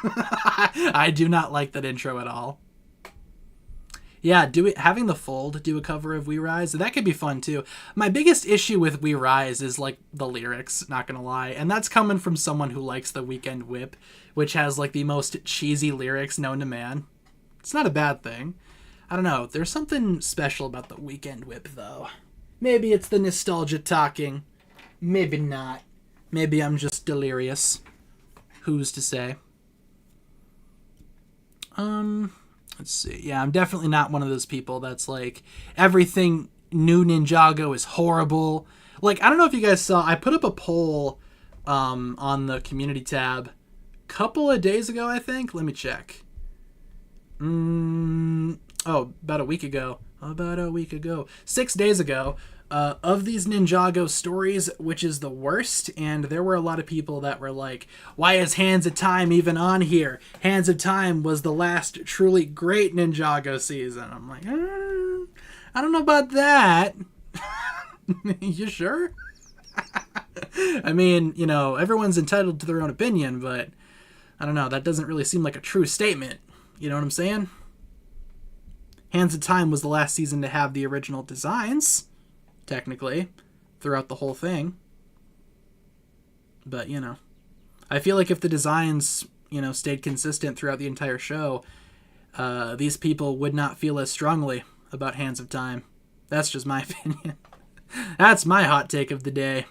I do not like that intro at all. Yeah, having the Fold do a cover of We Rise, that could be fun too. My biggest issue with We Rise is like the lyrics, not gonna lie, and that's coming from someone who likes the Weekend Whip, which has like the most cheesy lyrics known to man. It's not a bad thing. I don't know, there's something special about the Weekend Whip though. Maybe it's the nostalgia talking, maybe not. Maybe I'm just delirious. Who's to say? Let's see. Yeah, I'm definitely not one of those people that's like, everything new Ninjago is horrible. Like, I don't know if you guys saw, I put up a poll on the community tab a couple of days ago, I think. Let me check. About a week ago. 6 days ago. Of these Ninjago stories, which is the worst? And there were a lot of people that were like, why is Hands of Time even on here? Hands of Time was the last truly great Ninjago season. I'm like, I don't know about that. You sure? I mean, everyone's entitled to their own opinion, but I don't know. That doesn't really seem like a true statement. You know what I'm saying? Hands of Time was the last season to have the original designs. Technically, throughout the whole thing. But, I feel like if the designs, stayed consistent throughout the entire show, these people would not feel as strongly about Hands of Time. That's just my opinion. That's my hot take of the day.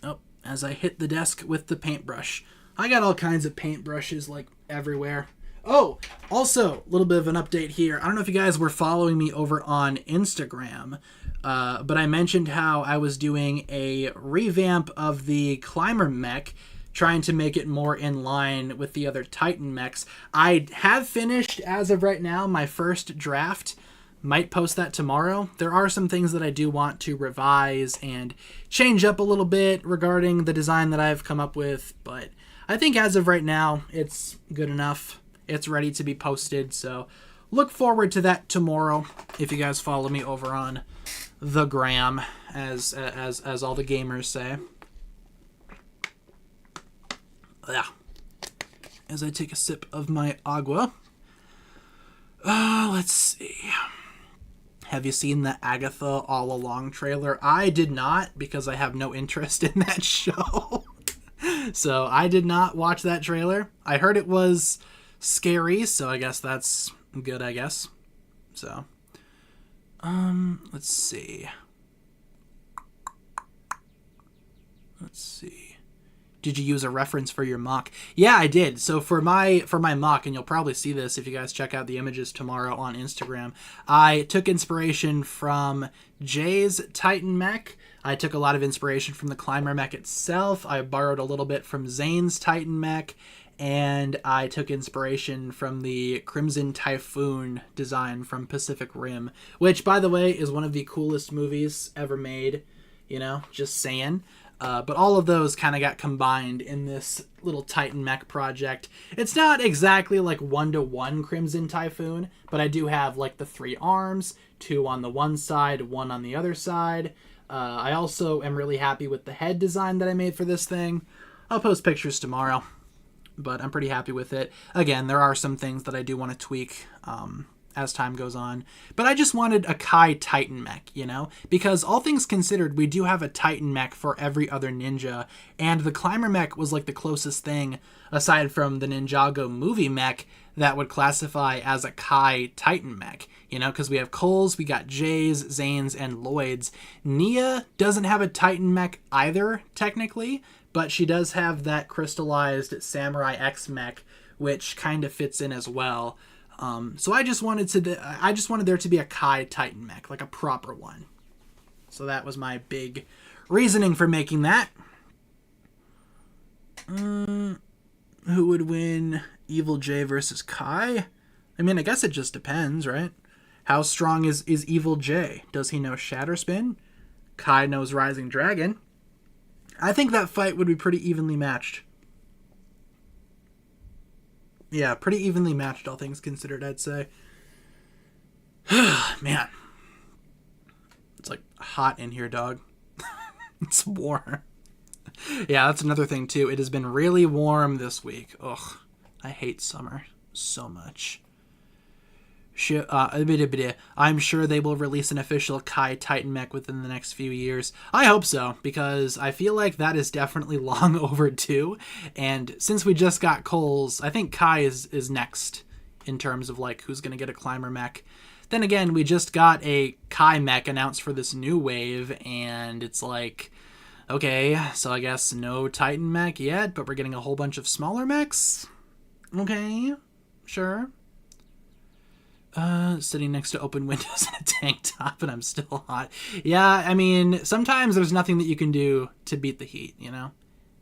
Oh, as I hit the desk with the paintbrush. I got all kinds of paintbrushes, like, everywhere. Oh, also, a little bit of an update here. I don't know if you guys were following me over on Instagram, but I mentioned how I was doing a revamp of the Climber mech, trying to make it more in line with the other Titan mechs. I have finished, as of right now, my first draft. Might post that tomorrow. There are some things that I do want to revise and change up a little bit regarding the design that I've come up with, but I think as of right now, it's good enough. It's ready to be posted, so look forward to that tomorrow if you guys follow me over on the gram, as all the gamers say. Yeah. As I take a sip of my agua. Let's see. Have you seen the Agatha All Along trailer? I did not, because I have no interest in that show. So I did not watch that trailer. I heard it was scary, so I guess that's good, I guess. So, let's see. Did you use a reference for your mock? Yeah, I did. So for my mock, and you'll probably see this if you guys check out the images tomorrow on Instagram, I took inspiration from Jay's Titan mech. I took a lot of inspiration from the Climber mech itself. I borrowed a little bit from Zane's Titan mech, and I took inspiration from the Crimson Typhoon design from Pacific Rim, which, by the way, is one of the coolest movies ever made. You know, just saying. But all of those kind of got combined in this little Titan mech project. It's not exactly like 1-to-1 Crimson Typhoon, but I do have like the 3 arms, 2 on the one side, 1 on the other side. I also am really happy with the head design that I made for this thing. I'll post pictures tomorrow, but I'm pretty happy with it. Again, there are some things that I do want to tweak as time goes on. But I just wanted a Kai Titan mech, you know? Because all things considered, we do have a Titan mech for every other ninja, and the Climber mech was like the closest thing, aside from the Ninjago movie mech, that would classify as a Kai Titan mech, you know? Because we have Cole's, we got Jay's, Zane's, and Lloyd's. Nia doesn't have a Titan mech either, technically, but she does have that crystallized Samurai X mech, which kind of fits in as well. So I just wanted there to be a Kai Titan mech, like a proper one. So that was my big reasoning for making that. Who would win, Evil J versus Kai? I mean, I guess it just depends, right? How strong is Evil J? Does he know Shatter Spin? Kai knows Rising Dragon. I think that fight would be pretty evenly matched. Yeah, pretty evenly matched, all things considered, I'd say. Man. It's like hot in here, dog. It's warm. Yeah, that's another thing, too. It has been really warm this week. Ugh, I hate summer so much. I'm sure they will release an official Kai Titan mech within the next few years. I hope so, because I feel like that is definitely long overdue. And since we just got Cole's, I think Kai is next in terms of like who's going to get a Climber mech. Then again, we just got a Kai mech announced for this new wave, and it's like, okay, so I guess no Titan mech yet, but we're getting a whole bunch of smaller mechs? Okay, sure. Sitting next to open windows in a tank top and I'm still hot. Yeah, I mean, sometimes there's nothing that you can do to beat the heat, you know?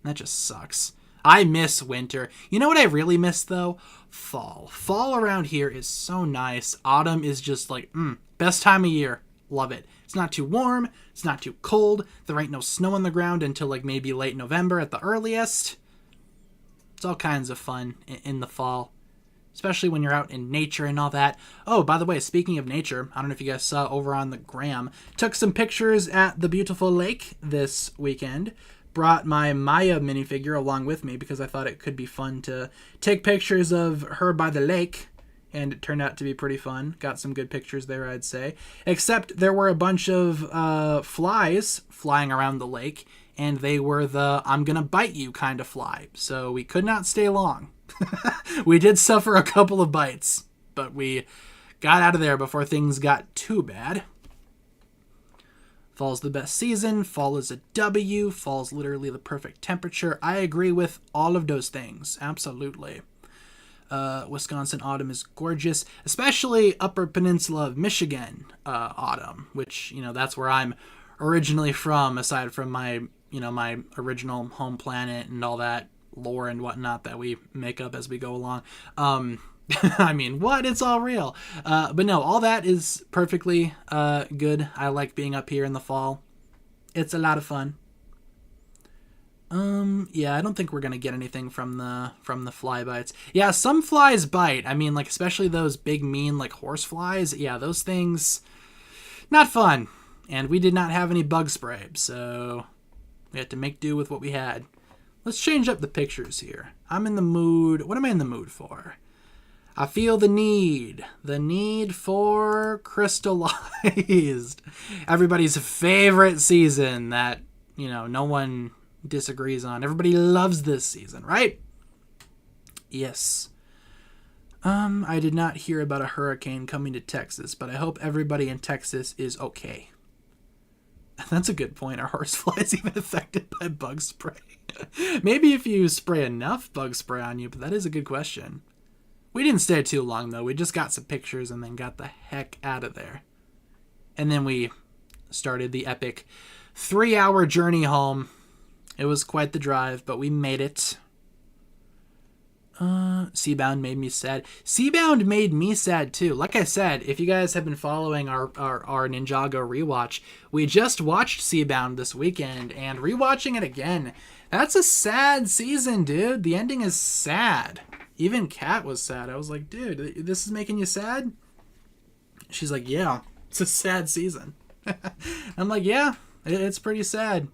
That just sucks. I miss winter. You know what I really miss, though? Fall. Fall around here is so nice. Autumn is just like, best time of year. Love it. It's not too warm. It's not too cold. There ain't no snow on the ground until like maybe late November at the earliest. It's all kinds of fun in the fall. Especially when you're out in nature and all that. Oh, by the way, speaking of nature, I don't know if you guys saw over on the gram, took some pictures at the beautiful lake this weekend. Brought my Maya minifigure along with me because I thought it could be fun to take pictures of her by the lake. And it turned out to be pretty fun. Got some good pictures there, I'd say. Except there were a bunch of flies flying around the lake. And they were the I'm gonna bite you kind of fly. So we could not stay long. We did suffer a couple of bites, but we got out of there before things got too bad. Fall's the best season. Fall is a W. Fall's literally the perfect temperature. I agree with all of those things. Absolutely. Wisconsin autumn is gorgeous, especially Upper Peninsula of Michigan autumn, which, you know, that's where I'm originally from, aside from my, you know, my original home planet and all that lore and whatnot that we make up as we go along. I mean, what? It's all real. But no, all that is perfectly good. I like being up here in the fall. It's a lot of fun. Yeah, I don't think we're gonna get anything from the fly bites. Yeah, some flies bite. I mean, like, especially those big, mean, like, horse flies. Yeah, those things, not fun. And we did not have any bug spray, so we had to make do with what we had. Let's change up the pictures here. I'm in the mood. What am I in the mood for? I feel the need for crystallized. Everybody's favorite season that, you know, no one disagrees on. Everybody loves this season, right? Yes. I did not hear about a hurricane coming to Texas, but I hope everybody in Texas is okay. That's a good point. Are horseflies even affected by bug spray? Maybe if you spray enough bug spray on you, but that is a good question. We didn't stay too long, though. We just got some pictures and then got the heck out of there. And then we started the epic 3-hour journey home. It was quite the drive, but we made it. Seabound made me sad. Seabound made me sad too. Like I said, if you guys have been following our Ninjago rewatch, we just watched Seabound this weekend, and rewatching it again, that's a sad season, dude. The ending is sad. Even Kat was sad. I was like, dude, this is making you sad? She's like, yeah, it's a sad season. I'm like, yeah, it's pretty sad.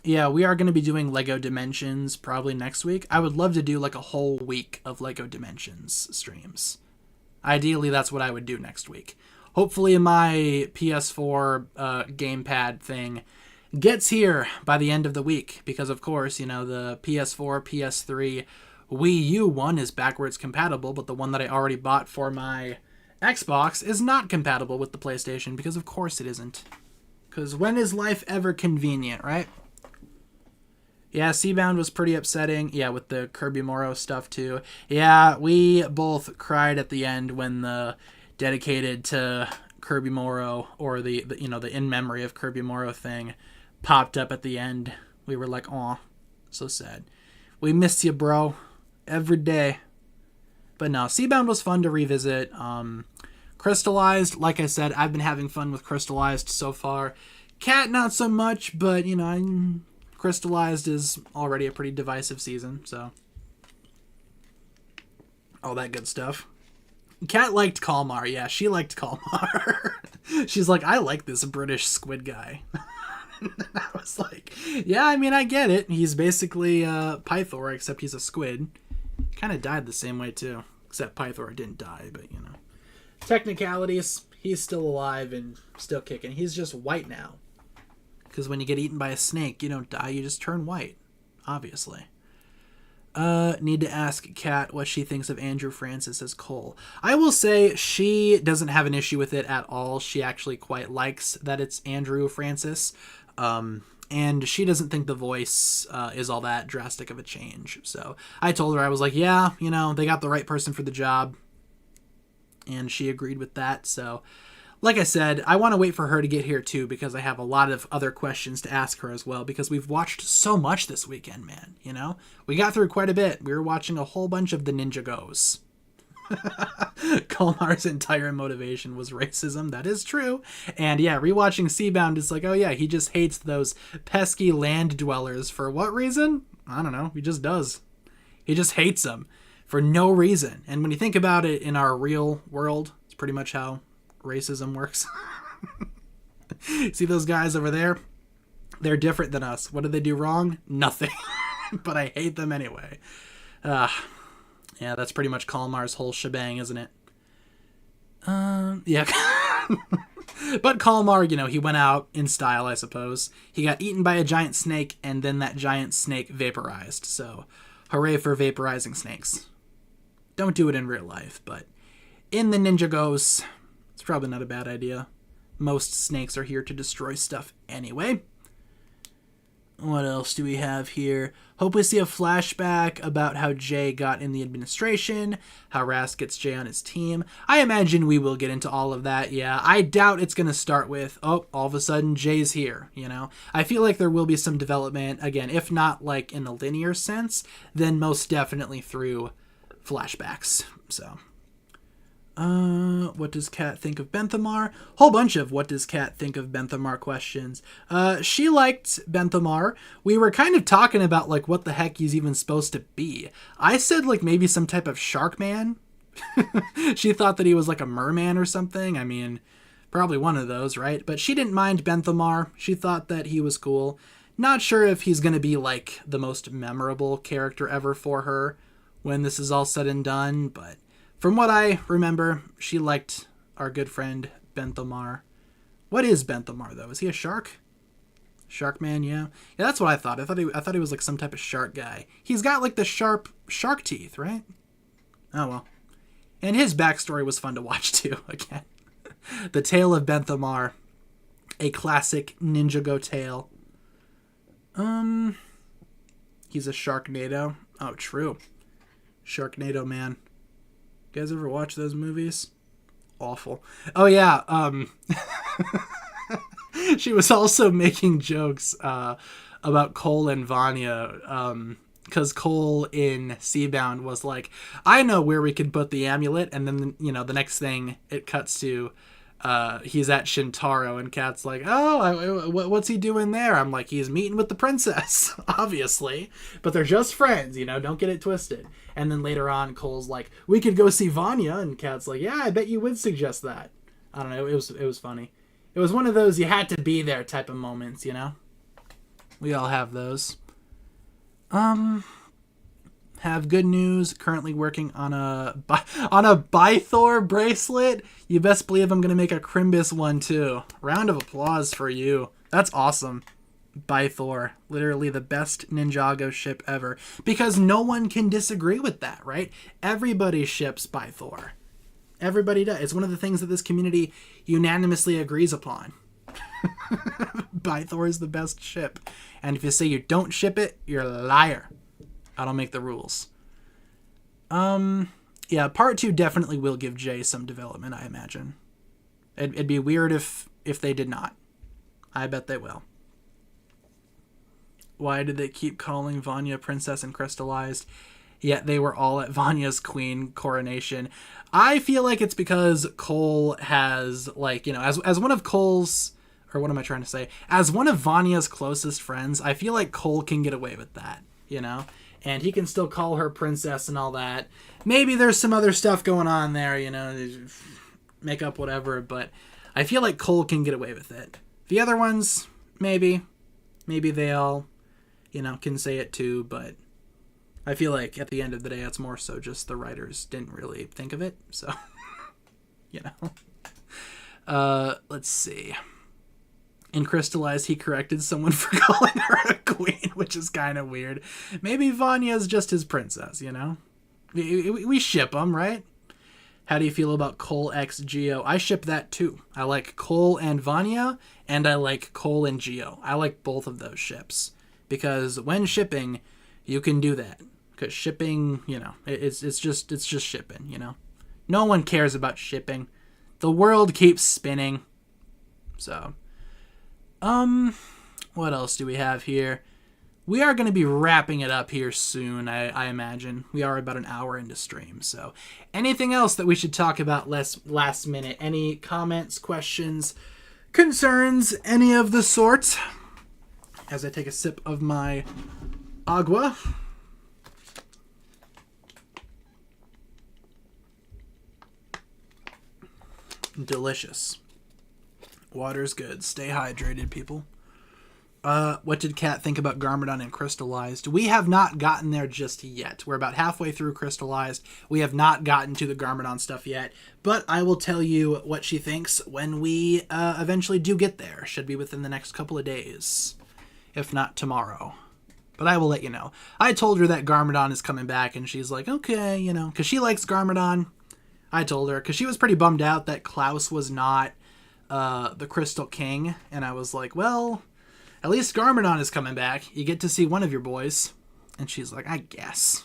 Yeah, we are going to be doing LEGO Dimensions probably next week. I would love to do like a whole week of LEGO Dimensions streams. Ideally, that's what I would do next week. Hopefully my PS4 gamepad thing gets here by the end of the week. Because, of course, you know, the PS4, PS3, Wii U one is backwards compatible. But the one that I already bought for my Xbox is not compatible with the PlayStation. Because, of course, it isn't. Because when is life ever convenient, right? Yeah, Seabound was pretty upsetting. Yeah, with the Kirby Morrow stuff too. Yeah, we both cried at the end when the dedicated to Kirby Morrow, or the you know, the in memory of Kirby Morrow thing popped up at the end. We were like, aw, so sad. We miss you, bro, every day. But no, Seabound was fun to revisit. Crystallized, like I said, I've been having fun with Crystallized so far. Cat, not so much, but you know, Crystallized is already a pretty divisive season, so all that good stuff. Kat liked Kalmar. Yeah, she liked Kalmar. She's like, I like this British squid guy. I was like, yeah, I mean, I get it. He's basically Pythor, except he's a squid. Kind of died the same way, too. Except Pythor didn't die, but, you know. Technicalities, he's still alive and still kicking. He's just white now. Because when you get eaten by a snake, you don't die, you just turn white. Obviously. Need to ask Kat what she thinks of Andrew Francis as Cole. I will say she doesn't have an issue with it at all. She actually quite likes that it's Andrew Francis. And she doesn't think the voice is all that drastic of a change. So I told her, I was like, yeah, you know, they got the right person for the job. And she agreed with that, so... Like I said, I want to wait for her to get here too, because I have a lot of other questions to ask her as well, because we've watched so much this weekend, man, you know? We got through quite a bit. We were watching a whole bunch of the Ninjagos. Kalmar's entire motivation was racism. That is true. And yeah, rewatching Seabound is like, oh yeah, he just hates those pesky land dwellers. For what reason? I don't know. He just does. He just hates them for no reason. And when you think about it in our real world, it's pretty much how racism works. See those guys over there? They're different than us. What did they do wrong? Nothing. But I hate them anyway. Yeah, that's pretty much Kalmar's whole shebang, isn't it? Yeah. But Kalmar, you know, he went out in style, I suppose. He got eaten by a giant snake, and then that giant snake vaporized. So, hooray for vaporizing snakes. Don't do it in real life, but in the Ninjagos, it's probably not a bad idea. Most snakes are here to destroy stuff anyway. What else do we have here? Hope we see a flashback about how Jay got in the administration, how Rast gets Jay on his team. I imagine we will get into all of that, yeah. I doubt it's going to start with, oh, all of a sudden Jay's here, you know? I feel like there will be some development, again, if not like in a linear sense, then most definitely through flashbacks, so... what does Kat think of Benthamar? Whole bunch of what does Kat think of Benthamar questions. She liked Benthamar. We were kind of talking about, like, what the heck he's even supposed to be. I said, like, maybe some type of shark man. She thought that he was, like, a merman or something. I mean, probably one of those, right? But she didn't mind Benthamar. She thought that he was cool. Not sure if he's going to be, like, the most memorable character ever for her when this is all said and done, but... From what I remember, she liked our good friend Benthamar. What is Benthamar, though? Is he a shark? Shark man, yeah. Yeah, that's what I thought. I thought he was like some type of shark guy. He's got like the sharp shark teeth, right? Oh well. And his backstory was fun to watch too. Again, the tale of Benthamar. A classic Ninjago tale. He's a Sharknado. Oh, true. Sharknado man. You guys ever watch those movies? Awful. Oh yeah, she was also making jokes about Cole and Vanya, because Cole in Seabound was like, I know where we could put the amulet, and then, the next thing it cuts to, he's at Shintaro, and Kat's like, oh, what's he doing there? I'm like, he's meeting with the princess, obviously, but they're just friends, don't get it twisted. And then later on, Cole's like, we could go see Vanya, and Kat's like, yeah, I bet you would suggest that. I don't know, it was funny. It was one of those you had to be there type of moments, We all have those. Have good news. Currently working on a Bythor bracelet. You best believe I'm gonna make a Crimbus one too. Round of applause for you. That's awesome. Bythor, literally the best Ninjago ship ever, because no one can disagree with that, right? Everybody ships Bythor. Everybody does. It's one of the things that this community unanimously agrees upon. Bythor is the best ship, and if you say you don't ship it, you're a liar. I don't make the rules. Yeah, part 2 definitely will give Jay some development, I imagine. It'd be weird if they did not. I bet they will. Why did they keep calling Vanya Princess and Crystallized? Yet they were all at Vanya's queen coronation. I feel like it's because Cole has, as one of Cole's, or what am I trying to say? As one of Vanya's closest friends, I feel like Cole can get away with that, And he can still call her princess and all that. Maybe there's some other stuff going on there, make up whatever, but I feel like Cole can get away with it. The other ones, maybe they all, can say it too, but I feel like at the end of the day, it's more so just the writers didn't really think of it, so, let's see. In Crystallized, he corrected someone for calling her a queen, which is kind of weird. Maybe Vanya's just his princess, We ship them, right? How do you feel about Cole x Geo? I ship that too. I like Cole and Vanya, and I like Cole and Geo. I like both of those ships. Because when shipping, you can do that. Because shipping, it's just shipping, No one cares about shipping. The world keeps spinning. So... what else do we have here? We are going to be wrapping it up here soon, I imagine. We are about an hour into stream, so anything else that we should talk about last minute? Any comments, questions, concerns, any of the sort? As I take a sip of my agua. Delicious. Water's good. Stay hydrated, people. What did Kat think about Garmadon and Crystallized? We have not gotten there just yet. We're about halfway through Crystallized. We have not gotten to the Garmadon stuff yet, but I will tell you what she thinks when we eventually do get there. Should be within the next couple of days, if not tomorrow. But I will let you know. I told her that Garmadon is coming back, and she's like, okay, because she likes Garmadon. I told her, because she was pretty bummed out that Klaus was not the Crystal King, and I was like, well, at least Garmadon is coming back. You get to see one of your boys. And she's like, I guess.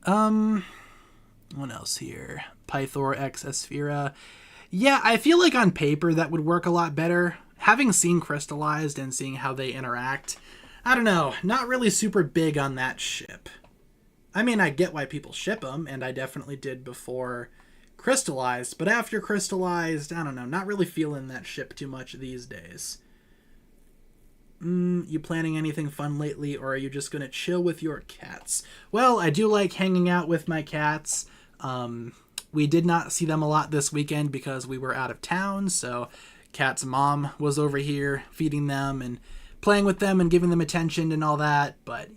What else here? Pythor x Asphera. Yeah, I feel like on paper that would work a lot better. Having seen Crystallized and seeing how they interact, I don't know, not really super big on that ship. I mean, I get why people ship them, and I definitely did before Crystallized, but after Crystallized, I don't know, not really feeling that ship too much these days. You planning anything fun lately, or are you just going to chill with your cats? Well, I do like hanging out with my cats. We did not see them a lot this weekend because we were out of town, so Kat's mom was over here feeding them and playing with them and giving them attention and all that, but,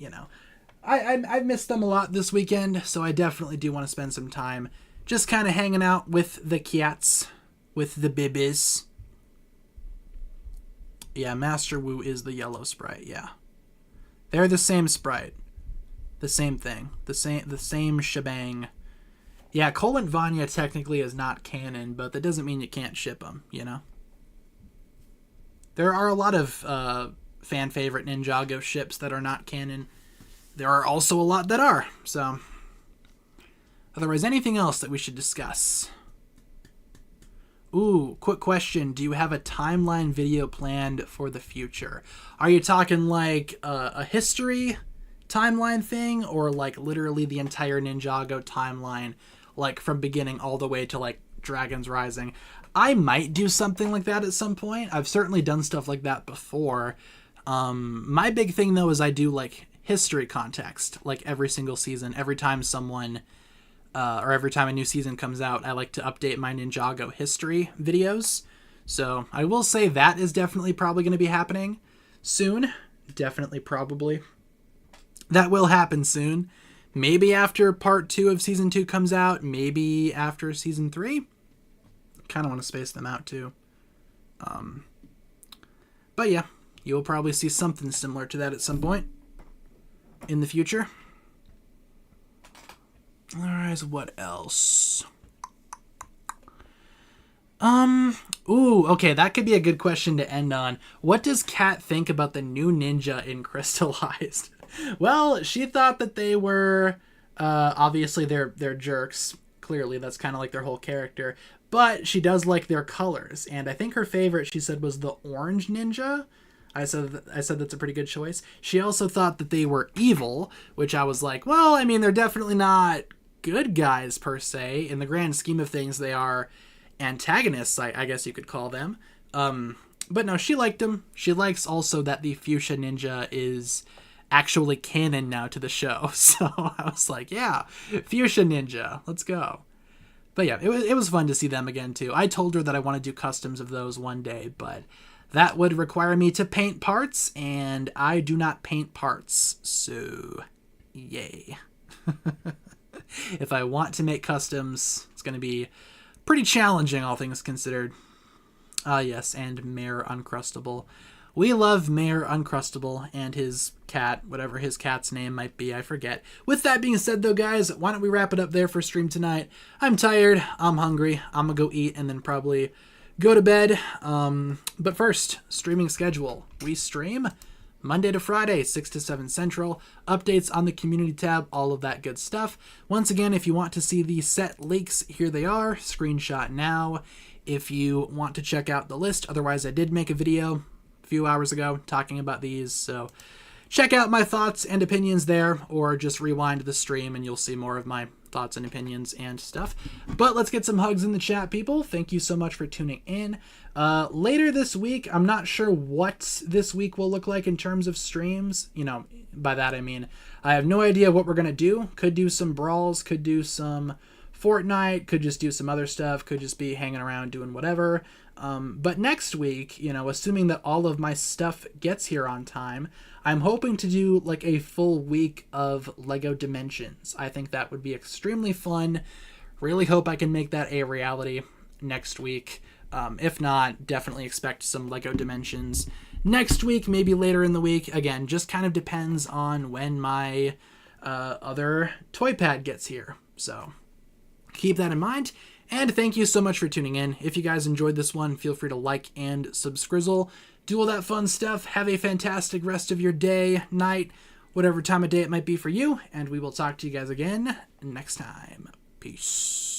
I missed them a lot this weekend, so I definitely do want to spend some time just kind of hanging out with the cats, with the bibbies. Yeah, Master Wu is the yellow sprite, yeah. They're the same sprite. The same thing. The same shebang. Yeah, Cole and Vanya technically is not canon, but that doesn't mean you can't ship them, there are a lot of fan favorite Ninjago ships that are not canon. There are also a lot that are. So, otherwise, anything else that we should discuss? Ooh, quick question. Do you have a timeline video planned for the future? Are you talking like a history timeline thing, or like literally the entire Ninjago timeline, like from beginning all the way to like Dragons Rising? I might do something like that at some point. I've certainly done stuff like that before. My big thing though is I do like history context, like every single season. Every time someone or every time a new season comes out, I like to update my Ninjago history videos. So I will say that is definitely probably going to be happening soon. Definitely, probably. That will happen soon. Maybe after part 2 of season 2 comes out. Maybe after season 3. Kind of want to space them out too. But yeah, you'll probably see something similar to that at some point in the future. Alright, what else? Ooh, okay, that could be a good question to end on. What does Kat think about the new ninja in Crystallized? Well, she thought that they were, obviously they're jerks. Clearly, that's kind of like their whole character. But she does like their colors, and I think her favorite, she said, was the orange ninja. I said that's a pretty good choice. She also thought that they were evil, which I was like, well, I mean, they're definitely not good guys per se. In the grand scheme of things, they are antagonists, I guess you could call them. But no, she liked them. She likes also that the fuchsia ninja is actually canon now to the show. So I was like, yeah, fuchsia ninja, let's go. But yeah, it was fun to see them again too. I told her that I want to do customs of those one day, but that would require me to paint parts, and I do not paint parts, so yay. If I want to make customs, it's going to be pretty challenging, all things considered. Yes, and Mayor Uncrustable. We love Mayor Uncrustable and his cat, whatever his cat's name might be, I forget. With that being said, though, guys, why don't we wrap it up there for stream tonight? I'm tired, I'm hungry, I'm gonna go eat and then probably go to bed. But first, streaming schedule. We stream Monday to Friday, 6 to 7 Central. Updates on the community tab, all of that good stuff. Once again, if you want to see the set leaks, here they are. Screenshot now. If you want to check out the list, otherwise I did make a video a few hours ago talking about these, so check out my thoughts and opinions there, or just rewind the stream and you'll see more of my thoughts and opinions and stuff. But let's get some hugs in the chat, people. Thank you so much for tuning in. Later this week, I'm not sure what this week will look like in terms of streams. You know, by that I mean, I have no idea what we're going to do. Could do some brawls, could do some Fortnite, could just do some other stuff, could just be hanging around doing whatever. But next week, you know, assuming that all of my stuff gets here on time, I'm hoping to do like a full week of LEGO Dimensions. I think that would be extremely fun. Really hope I can make that a reality next week. If not, definitely expect some LEGO Dimensions next week, maybe later in the week. Again, just kind of depends on when my other toy pad gets here. So keep that in mind. And thank you so much for tuning in. If you guys enjoyed this one, feel free to like and subscrizzle. Do all that fun stuff. Have a fantastic rest of your day, night, whatever time of day it might be for you. And we will talk to you guys again next time. Peace.